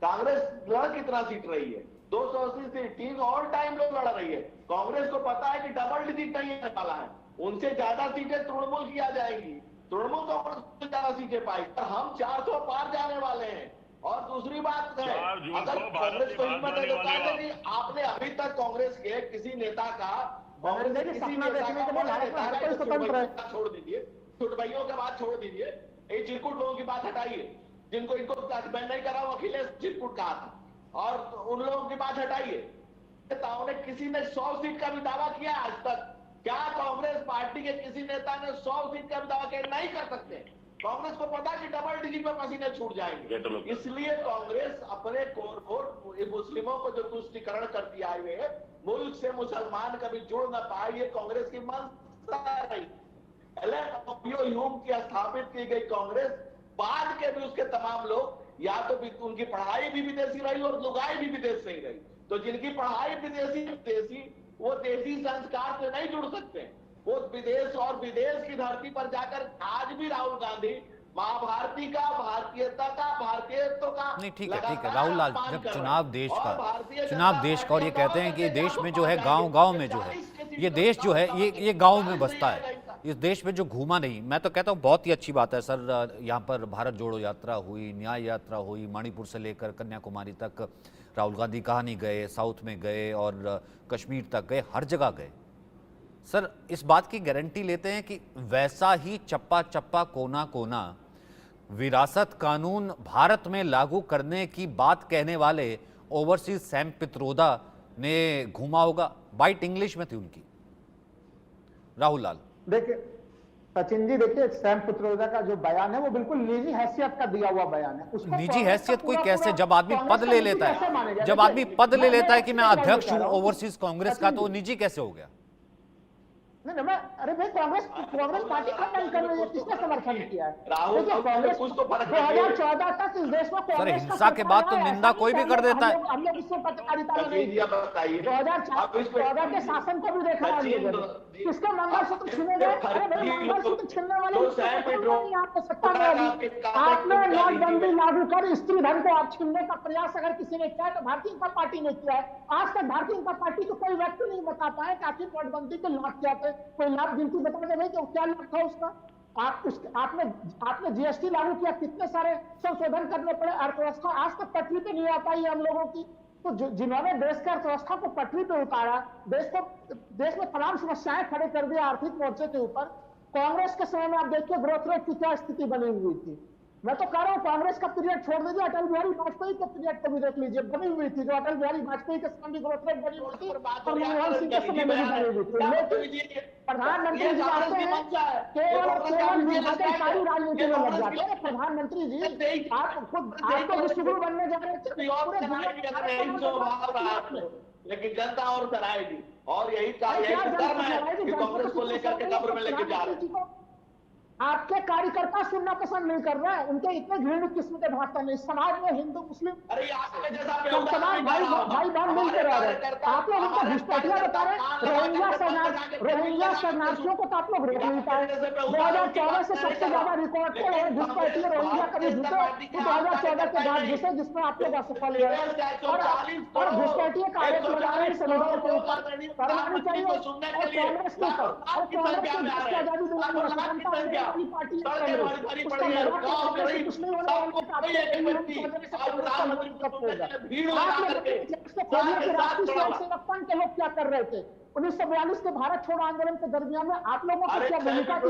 कांग्रेस लड़ कितना सीट रही है, 280 सीट, 3 ऑल टाइम लोग लड़ रही है। कांग्रेस को पता है कि डबल डिजिट नहीं निकाला है, उनसे ज्यादा सीटें तृणमूल की आ जाएंगी, तृणमूल कांग्रेस से ज्यादा सीटें पाएगी, हम 400 पार जाने वाले हैं। और दूसरी बात है, अगर कांग्रेस को हिम्मत है तो नहीं, आपने अभी तक कांग्रेस के किसी नेता का छोड़ दीजिए, छुटभइयों के बात छोड़ दीजिए, ये चिरकुट लोगों की बात हटाइए, जिनको इनको मैं नहीं कर रहा हूं, अखिलेश चिरकुट कहा था, और उन लोगों की बात हटाइए। नेताओं ने किसी ने 100 सीट का भी दावा किया आज तक? क्या कांग्रेस पार्टी के किसी नेता ने 100 सीट का भी दावा किया? नहीं कर सकते। कांग्रेस को पता है कि डबल डिजिट में पसीने छूट जाएंगे, इसलिए कांग्रेस अपने कोर मुस्लिमों को जो तुष्टिकरण करती आई हुई है, मुल्क से मुसलमान कभी जुड़ न पाए, ये कांग्रेस की मंशा रही। ह्यूम की स्थापित की गई कांग्रेस, बाद के भी उसके तमाम लोग या तो उनकी पढ़ाई भी विदेशी रही और लुगाई भी विदेश से ही रही, तो जिनकी पढ़ाई विदेशी वो देसी संस्कार से नहीं जुड़ सकते, वो विदेश और विदेश की धरती पर जाकर आज भी राहुल गांधी महाभारती का, भारतीयता का, भारतीयत्व का
नहीं, ठीक है राहुल लाल, जब चुनाव देश का और ये कहते हैं कि देश में जो है गांव में जो है ये देश जो है ये गांव में बसता है, इस देश में जो घूमा नहीं। मैं तो कहता हूँ बहुत ही अच्छी बात है सर, यहाँ पर भारत जोड़ो यात्रा हुई, न्याय यात्रा हुई, मणिपुर से लेकर कन्याकुमारी तक राहुल गांधी कहाँ नहीं गए, साउथ में गए और कश्मीर तक गए, हर जगह गए। सर इस बात की गारंटी लेते हैं कि वैसा ही चप्पा चप्पा कोना कोना विरासत कानून भारत में लागू करने की बात कहने वाले ओवरसीज सैम पित्रोदा ने घूमा होगा? बाइट इंग्लिश में थी उनकी। राहुल लाल,
देखिए सचिन जी देखिए, सैम पित्रोदा का जो बयान है वो बिल्कुल निजी हैसियत का दिया हुआ बयान है। उसको
निजी
कांग्रेस का
हैसियत कोई
पूरा
कैसे,
पूरा
जब आदमी
कांग्रेस
पद
का
ले
नीति
लेता
कैसे मानेगा?
है, जब
देखिए,
आदमी पद ले लेता है कि मैं
एक
अध्यक्ष
सवाल
हूं
कह रहा हूं।
ओवरसीज कांग्रेस का, तो वो निजी कैसे हो गया?
नहीं मैं अरे भाई कांग्रेस पार्टी खत्म कर रही है, किसने समर्थन किया है?
राहुल
देखिए कांग्रेस
कुछ तो फर्क है।
2014 तक इस देश में
सर,
कांग्रेस
हिंसा के बाद तो निंदा कोई भी कर देता है।
हम लोग इसमें पत्रकारिता में नहीं
सचिन जी, आप बताइए।
2014 के शासन को भी देखा है हम लोगों ने। किसका मंगलसूत्र छीने गए? अरे भाई मंगलसूत्र छीनने वाले आपको सत्ता में होगी। आपने नोटबंदी लागू कर स्त्री धन को आप छीनने का प्रयास अगर किसी ने किया तो भारतीय जनता पार्टी ने किया है। आज तक भारतीय जनता पार्टी को कोई व्यक्ति नहीं बता पाया कि आखिर नोटबंदी के लाभ क्या थे। कोई लाभ गिनती बता दे भाई, क्या लाभ था उसका? आपने जीएसटी लागू किया, कितने सारे संशोधन करने पड़े, अर्थव्यवस्था आज तक पटरी पे नहीं आ पाई हम लोगों की। तो जिन्होंने देश की अर्थव्यवस्था को पटरी पे उतारा, देश में तमाम समस्याएं खड़े कर दिया आर्थिक मोर्चे के ऊपर, कांग्रेस के समय में आप देखिए ग्रोथ रेट की क्या स्थिति बनी हुई थी। मैं तो कह रहा हूं कांग्रेस का पीरियड छोड़ दीजिए, अटल बिहारी वाजपेयी के पीरियड को भी देख लीजिए, बनी हुई थी। जो अटल बिहारी वाजपेयी के समय भी ग्रोथ रेट बनी हुई थी और मनमोहन सिंह के समय में भी बनी हुई थी। लेकिन प्रधानमंत्री जी आते हैं केवल विभाजनकारी राजनीति में लग जाते हैं। प्रधानमंत्री जी आपको विश्वगुरु बनने जा रहे थे,
लेकिन जनता और कराएगी, और यही कर्म है कि कांग्रेस को लेकर के कब्र में लेके जा रहे हैं।
आपके कार्यकर्ता सुनना पसंद नहीं कर रहा है, उनके इतने घृणित किस्म के भाषा नहीं। समाज में हिंदू मुस्लिम समाज भाई बहन मिलकर रह रहे हैं, आप लोग उनको घुसपैठिया बता रहे हैं। रोहिंग्या शरणार्थियों को तो आप लोग रोक नहीं पाए। 2014 से सबसे ज्यादा रिकॉर्ड है घुसपैठिए रोहिंग्या कभी घुसे 2014 के बाद घुसे, जिसमें आप लोग असफल हुए और घुसपैठिए का आरोप लगा रहे हैं संविधान के ऊपर। करवानी चाहिए और कांग्रेस के ऊपर, और कांग्रेस को देश की आजादी दिलाने में स्वतंत्रता पार्टी के लोग क्या कर रहे थे 1942 के भारत छोड़ो आंदोलन के दरमियान में? आप लोगों को क्या भूमिका थी?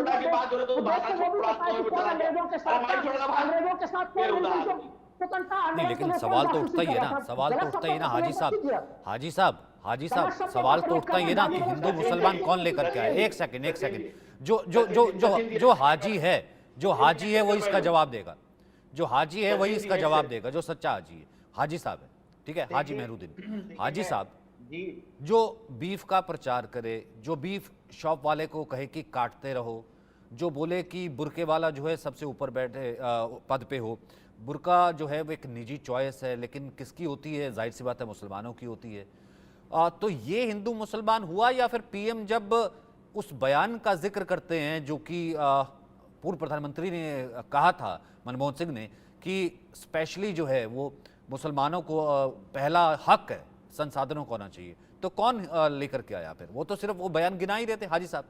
अंग्रेजों के साथ
नहीं, लेकिन सवाल तो उठता ही है ना, सवाल तो उठता ही है ना हाजी साहब, सवाल तो उठता ही है ना कि हिंदू मुसलमान कौन लेकर के आए? एक सेकंड, जो हाजी है वो इसका जवाब देगा, जो हाजी है वही इसका जवाब देगा, जो सच्चा हाजी है, हाजी साहब है, ठीक है, हाजी मेहरुद्दीन। हाजी साहब जो बीफ का प्रचार करे, जो बीफ शॉप वाले को कहे कि काटते रहो, जो बोले कि बुरके वाला जो है सबसे ऊपर बैठे पद पे हो। बुरका जो है वो एक निजी चॉइस है, लेकिन किसकी होती है? जाहिर सी बात है मुसलमानों की होती है। तो ये हिंदू मुसलमान हुआ, या फिर पीएम जब उस बयान का जिक्र करते हैं जो कि पूर्व प्रधानमंत्री ने कहा था मनमोहन सिंह ने कि स्पेशली जो है वो मुसलमानों को पहला हक है संसाधनों को होना चाहिए, तो कौन लेकर के आया फिर? वो तो सिर्फ वो बयान गिना ही रहते हाजी साहब।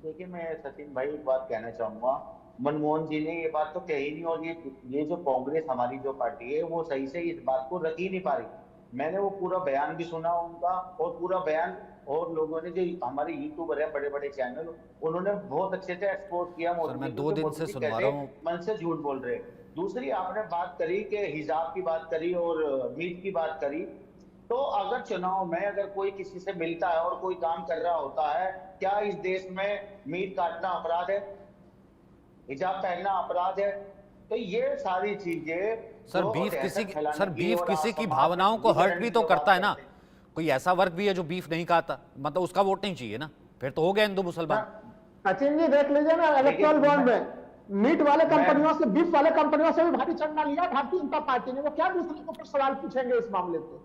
देखिए मैं सचिन भाई एक बात कहना चाहूंगा, मनमोहन जी ने ये बात तो कही नहीं, और ये जो कांग्रेस हमारी जो पार्टी है वो सही से इस बात को रख ही नहीं पा रही। मैंने वो पूरा बयान भी सुना उनका, और पूरा बयान, और लोगों ने जो हमारे यूट्यूबर है बड़े बड़े चैनल, उन्होंने बहुत अच्छे से एक्सपोर्ट किया।
मैं 2 दिन से सुनवा रहा हूँ,
मन से झूठ बोल रहे। दूसरी आपने बात करी कि हिजाब की बात करी और मीट की बात करी, तो अगर चुनाव में अगर कोई किसी से मिलता है और कोई काम कर रहा होता है, क्या इस देश में मीट काटना अपराध है? हिजाब पहनना अपराध है? तो ये सारी चीजें
सर बीफ किसी की भावनाओं को हर्ट भी तो करता है ना। कोई ऐसा वर्ग भी है जो बीफ नहीं खाता, मतलब उसका वोट नहीं चाहिए ना, फिर तो हो गया हिंदू मुसलमान।
सचिन जी देख लीजिए ना, इलेक्ट्रल बॉन्ड में मीट वाले कंपनियों से, बीफ वाले कंपनियों से भी भारी चंदा लिया भारतीय जनता पार्टी ने। वो क्या दूसरे के ऊपर सवाल पूछेंगे इस मामले पे?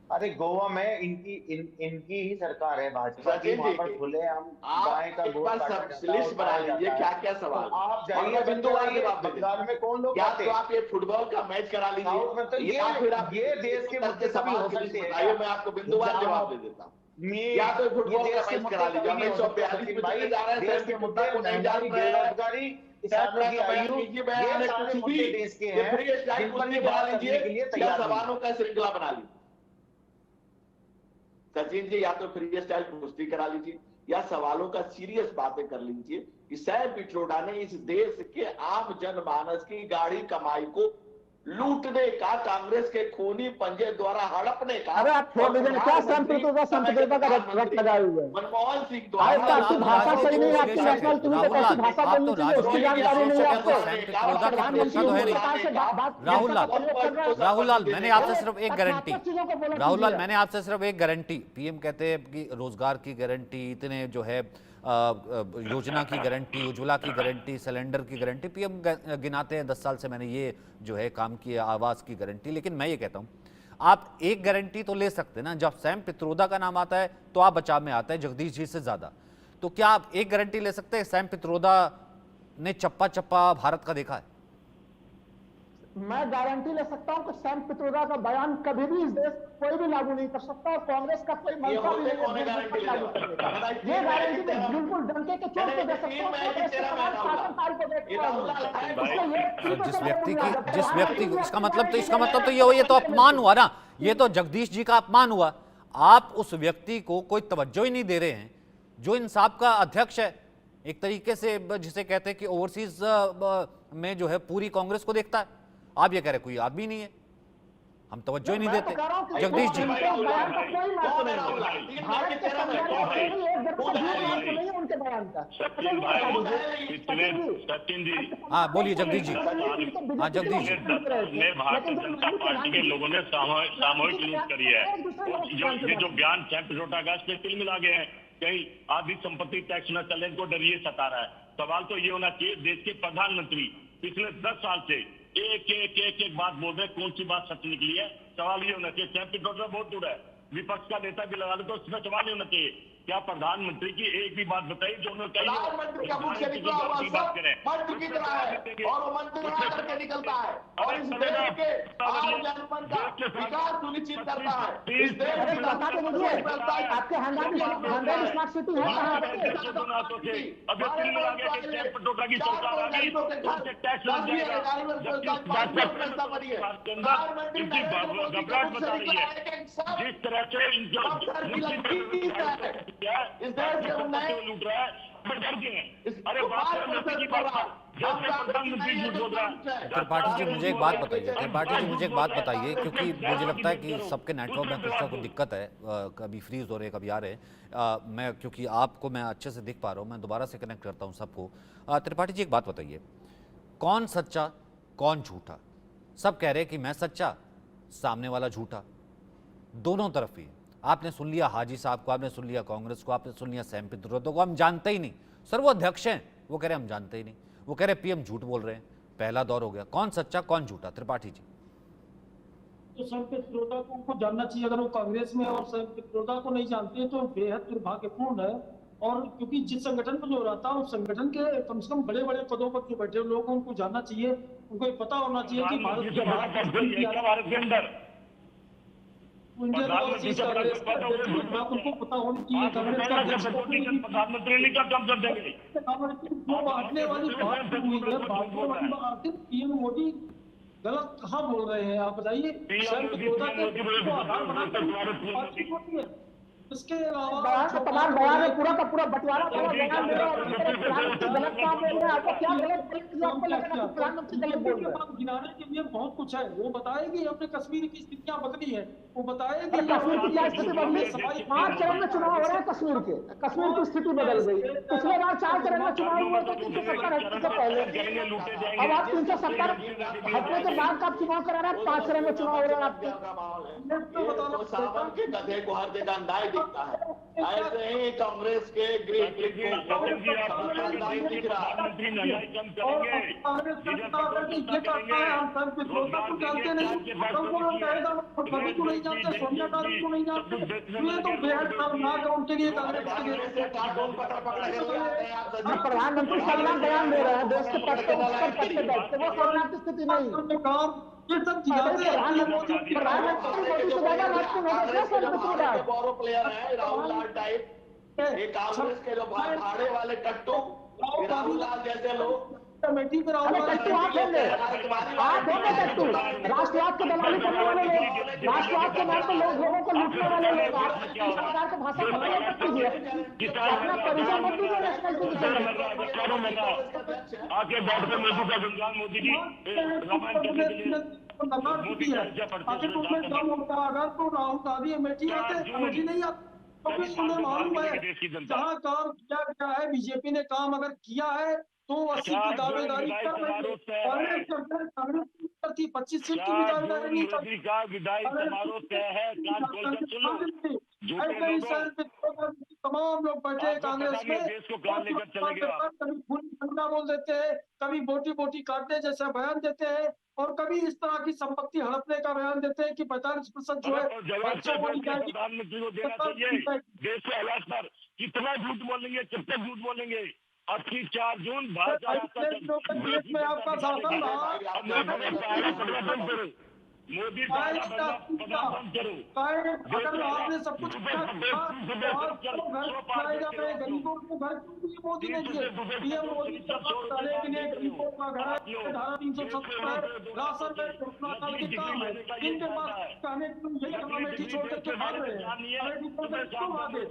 अरे गोवा में इनकी ही सरकार है भाजपा की, वहां पर खुले हम गाय का
लिस्ट बना लीजिए क्या क्या सवाल।
आप जाइए बंगाल में कौन लोग
क्या तो आप ये फुटबॉल का मैच करा लीजिए,
तो ये देश के मुद्दे सभी हो सकते हैं।
मैं आपको बिंदुवार जवाब दे देता हूँ। या तो फुटबॉल का मैच करा लीजिए, हमें 142 में जा रहे हैं, देश के मुद्दे को नहीं जान रहे हैं, किसानों की आयु, ये सारे मुद्दे देश के हैं, जिन पर भी बात करने के लिए तैयार सवालों का श्रृंखला बना लीजिए। सचिन जी या तो फ्री स्टाइल कुश्ती करा लीजिए, या सवालों का सीरियस बातें कर लीजिए कि सैम पित्रोदा ने इस देश के आम जनमानस की गाढ़ी कमाई को
लूटने का, कांग्रेस के खूनी पंजे द्वारा हड़पने का।
अरे आप छोड़ दीजिए, क्या संत पितृत्व का रट लगाए हुए हैं?
मनमोहन सिंह
आपका
द्वारा
आपकी भाषा सही नहीं है, आपकी नेशनल टीवी पे कैसी भाषा
आप
बोलनी
तो
चाहिए उसकी
राजनीति
जानकारी नहीं है आपको।
प्रधानमंत्री तो है नहीं। राहुल लाल मैंने आपसे सिर्फ एक गारंटी, राहुल लाल मैंने आपसे सिर्फ एक गारंटी, पीएम कहते हैं कि रोजगार की गारंटी, इतने जो है योजना की गारंटी, उज्ज्वला की गारंटी, सिलेंडर की गारंटी, पीएम गिनाते हैं 10 साल से मैंने ये जो है काम किया, आवास की गारंटी। लेकिन मैं ये कहता हूं आप एक गारंटी तो ले सकते ना, जब सैम पित्रोदा का नाम आता है तो आप बचाव में आता है जगदीश जी से ज्यादा, तो क्या आप एक गारंटी ले सकते हैं सैम पित्रोदा ने चप्पा चप्पा भारत का देखा है?
मैं गारंटी ले सकता हूं कि सैम पित्रोदा का बयान कभी भी इस देश कोई भी लागू नहीं कर सकता, और कांग्रेस का कोई मंशा भी नहीं है लागू करने का। ये गारंटी तो बिल्कुल डंके के चोट पे दे सकते हैं, कांग्रेस के तमाम शासनकाल को देखता हूं।
जिस व्यक्ति को इसका मतलब तो ये हो, ये तो अपमान हुआ ना, ये तो जगदीश जी का अपमान हुआ। आप उस व्यक्ति को कोई तवज्जो ही नहीं दे रहे हैं जो इंसाफ का अध्यक्ष है, एक तरीके से जिसे कहते हैं कि ओवरसीज में जो है पूरी कांग्रेस को देखता है। आप ये कह रहे कोई आदमी नहीं है, हम तवज्जो ही नहीं देते। जगदीश जी
सचिन जी,
हाँ बोलिए जगदीश जी। हाँ जगदीश जी,
भारतीय जनता पार्टी के लोगों ने सामूहिक लूट करी है। ये जो बयान सैम पित्रोदा का, इसमें तिल मिला गए हैं, कहीं आधी संपत्ति टैक्स न चलने को डर ये सता रहा है। सवाल तो ये होना चाहिए, देश के प्रधानमंत्री पिछले 10 साल से एक बात बोल रहे, कौन सी बात सच निकली है? सवाल ये होना चाहिए। सैम पित्रोदा बहुत दूर है, विपक्ष का नेता भी लगा लो तो उसमें सवाल ही होना चाहिए, क्या प्रधानमंत्री की एक भी बात बताई जो उन्होंने कही?
प्रधानमंत्री का मुख से निकला हुआ सब मंत्री की तरह है, और वो मंत्री बना करके निकलता है, और इस देश के आम जनपद का विकास सुनिश्चित करता है। इस देश की
आपके हंगामी स्मार्ट सिटी है कहाँ?
अब ये तिल मिला गया कि सैम पित्रोदा की सरकार आ गई, उनसे टैक्स लग जाएगा। घबराहट बता रही है, जिस तरह से
इस देश के
लूट रहा है, अरे प्रधानमंत्री झूठ बोल रहा है।
त्रिपाठी जी मुझे एक बात बताइए, क्योंकि मुझे लगता है कि सबके नेटवर्क में कुछ ना कुछ दिक्कत है, कभी फ्रीज हो रहे कभी आ रहे। मैं क्योंकि आपको मैं अच्छे से दिख पा रहा हूँ, मैं दोबारा से कनेक्ट करता हूँ सबको। त्रिपाठी जी एक बात बताइए, कौन सच्चा कौन झूठा? सब कह रहे हैं कि मैं सच्चा, सामने वाला झूठा, दोनों तरफ ही। आपने सुन लिया हाजी साहब को, आपने सुन लिया कांग्रेस को, आपने सुन लिया सैम पित्रोदा को, हम जानते ही नहीं। सर वो अध्यक्ष हैं, वो कह रहे हम जानते ही नहीं, वो कह रहे पीएम झूठ बोल रहे हैं। पहला दौर हो गया, कौन सच्चा कौन झूठा? त्रिपाठी जी
तो सैम पित्रोदा को उनको जानना चाहिए, अगर वो कांग्रेस में और सैम पित्रोदा को नहीं जानते तो बेहद दुर्भाग्यपूर्ण है। और क्योंकि जिस संगठन में जो रहता है उस संगठन के कम से कम बड़े बड़े पदों पर जो बैठे लोग उनको जानना चाहिए, उनको ये पता होना चाहिए कि भारत के अंदर उनको पता होनी चाहिए
प्रधानमंत्री नहीं का काम कर देंगे।
बांटने वाली बात हुई है, बांटने वाली बात, पीएम मोदी गलत कहाँ बोल रहे हैं आप बताइए? इसके अलावा
तमाम बयान है, पूरा का पूरा बंटवारा गलत काम बोल रहे हैं। आपको क्या गलत प्रधानमंत्री गलत बोल रहे हैं?
गिनाने के लिए बहुत कुछ है, वो बताएगी अपने कश्मीर की स्थितियां बदली है, वो बताएगी
कश्मीर की क्या स्थिति बदली। 5 चरण में चुनाव हो रहे हैं कश्मीर के, कश्मीर की स्थिति बदल गई। पिछले बार 4 चरण में चुनाव हुए थे 370 से पहले, अब आप 370 हटने के बाद आप चुनाव करा रहे हैं। 5 चरण में चुनाव हो रहे हैं आपके।
सावन के गधे को हर जगह अंधा ही दिखता है, ऐसे ही कांग्रेस के ग्रीन नहीं दिख रहा।
सोनिया गांधी को नहीं जानते, ये तो बेहद खतरनाक है उनके लिए, कांग्रेस के लिए।
प्रधानमंत्री सलमान बयान दे रहे हैं देश के पद पर बैठते, वो शर्मनाक स्थिति नहीं।
ये सब
बोरो प्लेयर है राहुल लाल टाइप, ये कांग्रेस के जो भाड़े वाले टट्टू, राहुल लाल जैसे लोग
कमेटी पर
टट्टू आप होंगे, आप होंगे टट्टू। राष्ट्रवाद को दलाली करने वाले लोग, राष्ट्रवाद के नाम पर लोगों को लूटने वाले लोग, आप सरकार को भाषा खत्म मत कीजिए, अपना परिचय मत दीजिए नेशनल टीवी।
आके बैठ कर मोदी का गुणगान, मोदी जी रामायण करने के लिए
सरकार टूटी है, आखिर तो उन्हें दम होता अगर तो राहुल गांधी अमेठी आते, अमेठी नहीं आते तो फिर उन्हें मालूम है जहाँ काम किया गया है, बीजेपी ने काम अगर किया है तो 80 की दावेदारी कर रही है। कांग्रेस करती 25 सीट की भी दावेदारी नहीं करती।
का विदाई समारोह तय है, कान खोल कर सुन लो।
तमाम लोग बैठे हैं कांग्रेस में,
देश को कहां लेकर चले गए आप?
कभी खूनी खंडा बोल देते हैं, कभी बोटी बोटी काटने जैसा बयान देते हैं, और कभी इस तरह की संपत्ति हड़पने का बयान देते हैं कि 45% जो है
प्रधानमंत्री को देना चाहिए। देश के हालात पर कितना झूठ बोलेंगे, कब तक झूठ बोलेंगे? अब की 4 जून
देश में आपका शासन
मोदी
अगर आपने सब कुछ गरीबों को घर मोदी ने दिए, पीएम मोदी डाले के लिए गरीबों का घर, धारा 370 राशन में घोषणा काल के काम है, इनके पास कहने यही अमेठी छोड़ करके भाग रहे हैं। अमेठी छोड़ कर क्यों भागे?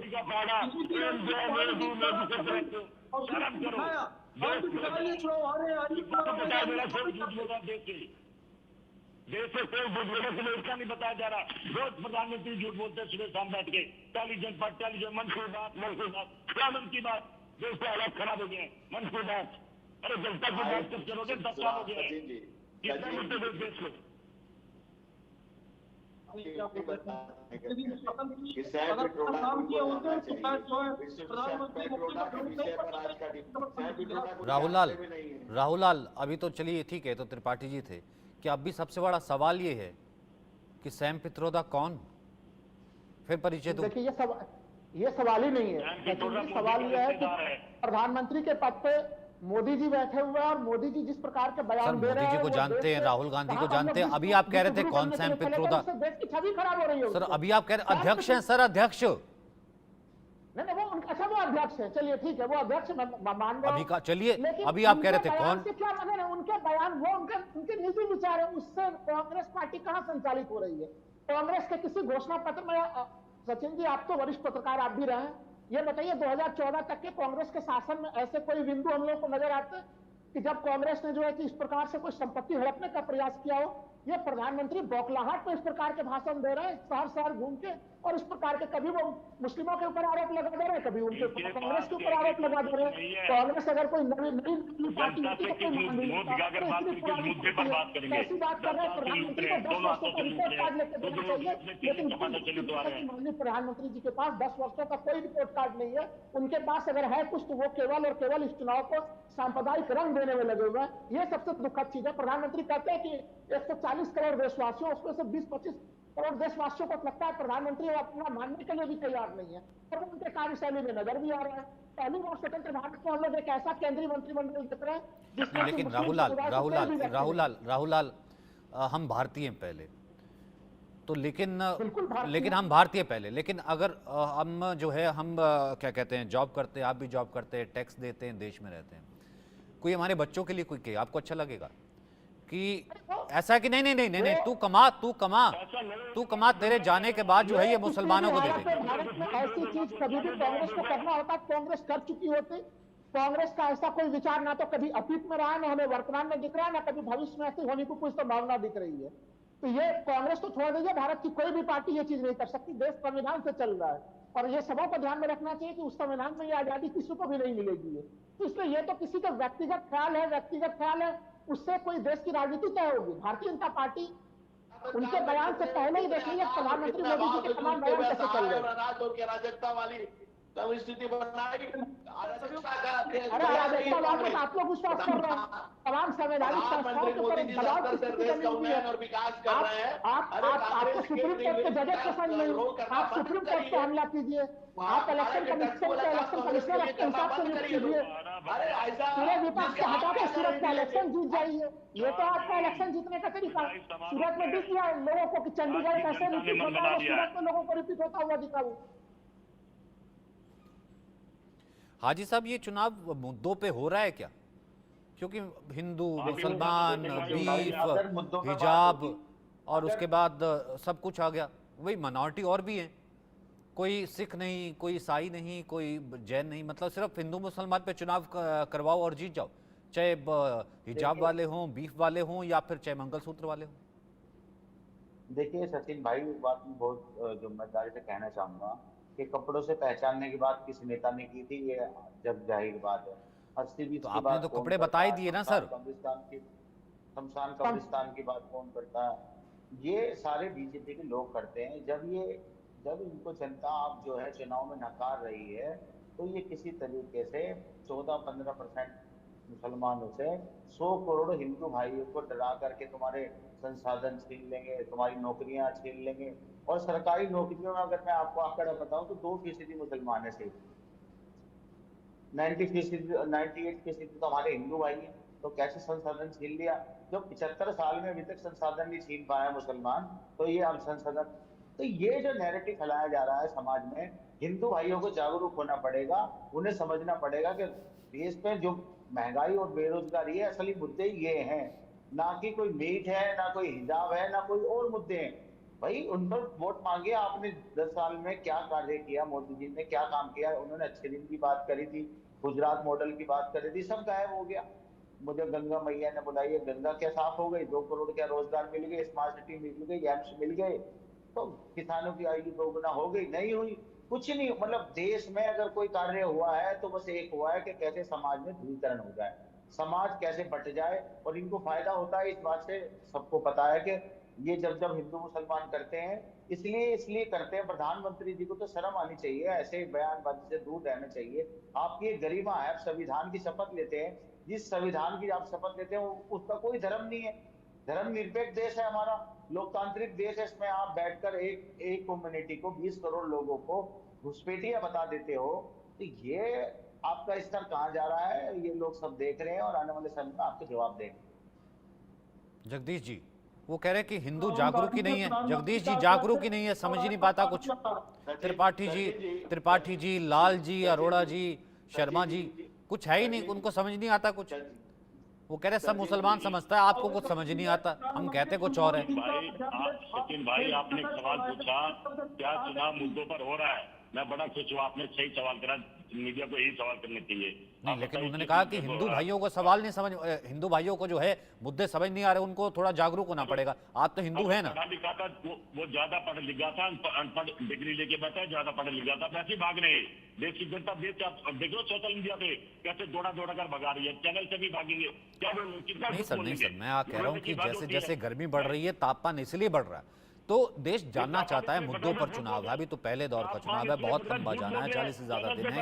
और दिखाया
देश से कोई झूठ बोलने के लिए इसका नहीं बताया जा रहा। रोज प्रधानमंत्री झूठ बोलते हैं सुबह शाम बैठ के, टेलीविजन पर टेलीविजन, मन की बात, क्या मन की बात? देश के हालात खराब हो गए, मन की बात। अरे जनता की बात कब करोगे? 10 साल हो गए, कितना मुद्दे देश देश में।
राहुल लाल अभी तो चलिए ठीक है, तो त्रिपाठी जी थे कि अब भी सबसे बड़ा सवाल ये है कि सैम पित्रोदा कौन? फिर परिचय दो।
देखिए ये सवाल ही नहीं है, सवाल यह है कि प्रधानमंत्री के पद पे मोदी जी बैठे हुए हैं और मोदी जी जिस प्रकार के बयान दे रहे हैं,
मोदी जी को जानते हैं, राहुल गांधी को जानते हैं। अभी आप कह रहे थे कौन सैम पित्रोदा?
देश की छवि खराब हो रही है
सर। अभी आप कह रहे अध्यक्ष हैं सर, अध्यक्ष
नहीं वो अच्छा वो अध्यक्ष है, चलिए ठीक है वो अध्यक्ष मान रहा
अभी का चलिए, अभी आप कह रहे थे कौन?
क्या मतलब उनके बयान वो उनके निजी विचार है, उससे कांग्रेस पार्टी कहां संचालित हो रही है? कांग्रेस के किसी घोषणा पत्र में, सचिन जी आप तो वरिष्ठ पत्रकार आप भी रहे हैं, ये बताइए 2014 तक के कांग्रेस के शासन में ऐसे कोई बिंदु हम लोग को नजर आते कि जब कांग्रेस ने जो है कि इस प्रकार से कोई संपत्ति हड़पने का प्रयास किया हो? ये प्रधानमंत्री बौखलाहट में इस प्रकार के भाषण दे रहे हैं शहर शहर घूम के, और इस प्रकार के कभी वो मुस्लिमों के ऊपर आरोप लगा दे रहे हैं, कभी उनके ऊपर कांग्रेस के ऊपर आरोप लगा दे रहे हैं। कांग्रेस अगर कोई नई पार्टी होती तो कोई ऐसी बात कर रहे हैं। प्रधानमंत्री को 10 वर्षों का रिपोर्ट कार्ड लेके देना चाहिए, लेकिन माननीय प्रधानमंत्री जी के पास 10 वर्षों का कोई रिपोर्ट कार्ड नहीं है। उनके पास अगर है कुछ तो वो केवल और केवल इस चुनाव को सांप्रदायिक रंग देने में लगे हुए हैं। ये सबसे दुखद चीज है। प्रधानमंत्री कहते हैं कि 140 करोड़ देशवासियों, उसमें से 20-25 करोड़ देशवासियों को लगता है प्रधानमंत्री अपना मानने के लिए भी तैयार नहीं है, और उनके कार्यशैली में नजर भी आ रहा है। पहली बार स्वतंत्र भारत में हम लोग एक ऐसा केंद्रीय मंत्रिमंडल देख रहे हैं जिसमें, लेकिन
राहुल लाल हम भारतीय हैं पहले तो, लेकिन हम भारतीय पहले, लेकिन अगर हम जो है हम क्या कहते हैं जॉब करते हैं, आप भी जॉब करते हैं, टैक्स देते हैं, देश में रहते हैं, कोई हमारे बच्चों के लिए कोई कहे आपको अच्छा लगेगा कि ऐसा है कि नहीं तू कमा तेरे जाने के बाद जो है ये मुसलमानों को दे दे।
भारत में ऐसी चीज कभी भी कांग्रेस को करना होता कांग्रेस कर चुकी होती। कांग्रेस का ऐसा कोई विचार ना तो कभी अतीत में रहा है, ना हमें वर्तमान में दिख रहा है, ना कभी भविष्य में ऐसी होने की कोई संभावना दिख रही है। तो ये कांग्रेस तो छोड़ दीजिए, भारत की कोई भी पार्टी ये चीज नहीं कर सकती। देश संविधान से चल रहा है, और ये सबों को ध्यान में रखना चाहिए कि उस संविधान में ये आजादी किसी को भी नहीं मिलेगी है। तो इसलिए ये तो किसी का व्यक्तिगत ख्याल है, उससे कोई देश की राजनीति तय होगी। भारतीय जनता पार्टी उनके बयान से पहले ही देख लीजिए प्रधानमंत्री मोदी जी के तमाम बयान कैसे चल रहे हैं।
अराजकता वाली स्थिति बनाई,
अरे अराजकतावाद में आप लोग विश्वास कर रहे हैं, तमाम संवैधानिक संस्थाओं के ऊपर दबाव की स्थिति बनी हुई है।
और विकास कर रहे हैं।
आपको सुप्रीम कोर्ट के जजेस पसंद नहीं, आप सुप्रीम कोर्ट पे हमला कीजिए, आप इलेक्शन कमीशन के इलेक्शन कमिश्नर के हिसाब से नियुक्त कीजिए, पूरे विपक्ष के हटा के सूरत का इलेक्शन जीत जाइए। ये तो आपका इलेक्शन जीतने का तरीका। सूरत में दिख गया लोगों को कि चंडीगढ़ कैसे रिपीट होता है, सूरत में लोगों को रिपीट होता हुआ दिखा।
हाजी साहब ये चुनाव मुद्दों पे हो रहा है क्या? क्योंकि हिंदू, मुसलमान, बीफ, हिजाब और उसके बाद सब कुछ आ गया। वही माइनॉरिटी और भी हैं, कोई सिख नहीं, कोई ईसाई नहीं, कोई जैन नहीं, मतलब सिर्फ हिंदू मुसलमान पे चुनाव करवाओ और जीत जाओ, चाहे हिजाब वाले हों, बीफ वाले हों, या फिर चाहे मंगलसूत्र वाले हों।
देखिए सचिन भाई, एक बात मैं बहुत जिम्मेदारी से कहना चाहूंगा कि कपड़ों से पहचानने की बात किस नेता ने की थी, ये जग जाहिर बात है। 80-20
तो
की
आपने
बात
तो
कौन
कपड़े
करता
बता ही
है?
दिए ना
शमशान
सर।
कब्रिस्तान की शमशान कब्रिस्तान की बात कौन करता है? ये सारे बीजेपी के लोग करते हैं। जब इनको जनता आप जो है चुनाव में नकार रही है, तो ये किसी तरीके से 14-15% मुसलमानों से 100 करोड़ हिंदू भाइयों को डरा करके तुम्हारे संसाधन छीन लेंगे, तुम्हारी नौकरियां छीन लेंगे। और सरकारी नौकरियों में अगर मैं आपको आंकड़ा बताऊं तो 2% मुसलमान है सिर्फ। 98% तो हमारे हिंदू भाई हैं। तो कैसे संसाधन छीन लिया? जो 75 साल में अभी तक संसाधन नहीं छीन पाया मुसलमान, तो ये अब संसाधन। तो ये जो नैरेटिव फैलाया जा रहा है समाज में, हिंदू भाइयों को जागरूक होना पड़ेगा। उन्हें समझना पड़ेगा कि देश में जो महंगाई और बेरोजगारी है, असली मुद्दे ये हैं, ना कि कोई मीट है, ना कोई हिजाब है, ना कोई और मुद्दे हैं। भाई उन पर वोट मांगे। आपने 10 साल में क्या कार्य किया? मोदी जी ने क्या काम किया? उन्होंने अच्छे दिन की बात करी थी, गुजरात मॉडल की बात करी थी, सब गायब हो गया। मुझे गंगा मैया ने बुलाई है, गंगा क्या साफ हो गई? 2 करोड़ क्या रोजगार मिल गए? स्मार्ट सिटी मिल गई, एम्स मिल गए? तो किसानों की आयु दोगुना हो गई? नहीं हुई। कुछ नहीं। मतलब देश में अगर कोई कार्य हुआ है तो बस एक हुआ है कि कैसे समाज में ध्रुवीकरण हो जाए, समाज कैसे बट जाए। और इनको फायदा होता है इस बात से, सबको पता है कि ये जब हिंदू मुसलमान करते हैं, इसलिए करते हैं। प्रधानमंत्री जी को तो शर्म आनी चाहिए, ऐसे बयानबाजी से दूर रहना चाहिए। आपकी एक गरिमा है, आप संविधान की शपथ लेते हैं। जिस संविधान की आप शपथ लेते हैं उसका कोई धर्म नहीं है। धर्मनिरपेक्ष देश है हमारा, लोकतांत्रिक देश है। इसमें आप बैठकर एक कम्युनिटी को, 20 करोड़ लोगों को घुसपैठिया बता देते हो। तो ये आपका स्तर कहाँ जा रहा है, ये लोग सब देख रहे हैं और आने वाले समय में आपको जवाब देंगे।
जगदीश जी, वो कह रहे हैं कि हिंदू जागरूक ही नहीं है। जगदीश जी जागरूक ही नहीं है, समझ ही नहीं पाता कुछ। त्रिपाठी जी, लाल जी, अरोड़ा जी, शर्मा जी, कुछ है ही नहीं, उनको समझ नहीं आता कुछ। वो कह रहे सब मुसलमान समझता है, आपको कुछ समझ नहीं आता, हम कहते कुछ और है।
सचिन भाई, आपने एक सवाल पूछा क्या चुनाव मुद्दों पर हो रहा है। मैं बड़ा खुश हुआ, आपने सही सवाल करा। मीडिया को यही सवाल करने चाहिए।
नहीं, लेकिन उन्होंने कहा कि हिंदू भाइयों को सवाल नहीं समझ, हिंदू भाइयों को जो है मुद्दे समझ नहीं आ रहे, उनको थोड़ा जागरूक होना पड़ेगा। आप तो हिंदू है ना।
पढ़ा लिखा था वो ज्यादा पढ़ा लिखा था, अनपढ़ डिग्री लेके बैठा है, ज्यादा पढ़ा लिखा था, वैसे ही भाग रहे। देश की जनता देख के आप देखो सोशल मीडिया पे कैसे दौड़ा कर भगा रही है। चैनल से भी भागेंगे क्या? कितना
नहीं सर, मैं कह रहा हूँ कि जैसे जैसे गर्मी बढ़ रही है, तापमान इसलिए बढ़ रहा है, तो देश जानना चाहता है मुद्दों पर चुनाव है। अभी तो पहले दौर का चुनाव है, बहुत लंबा जाना है, 40 से ज्यादा दिन है।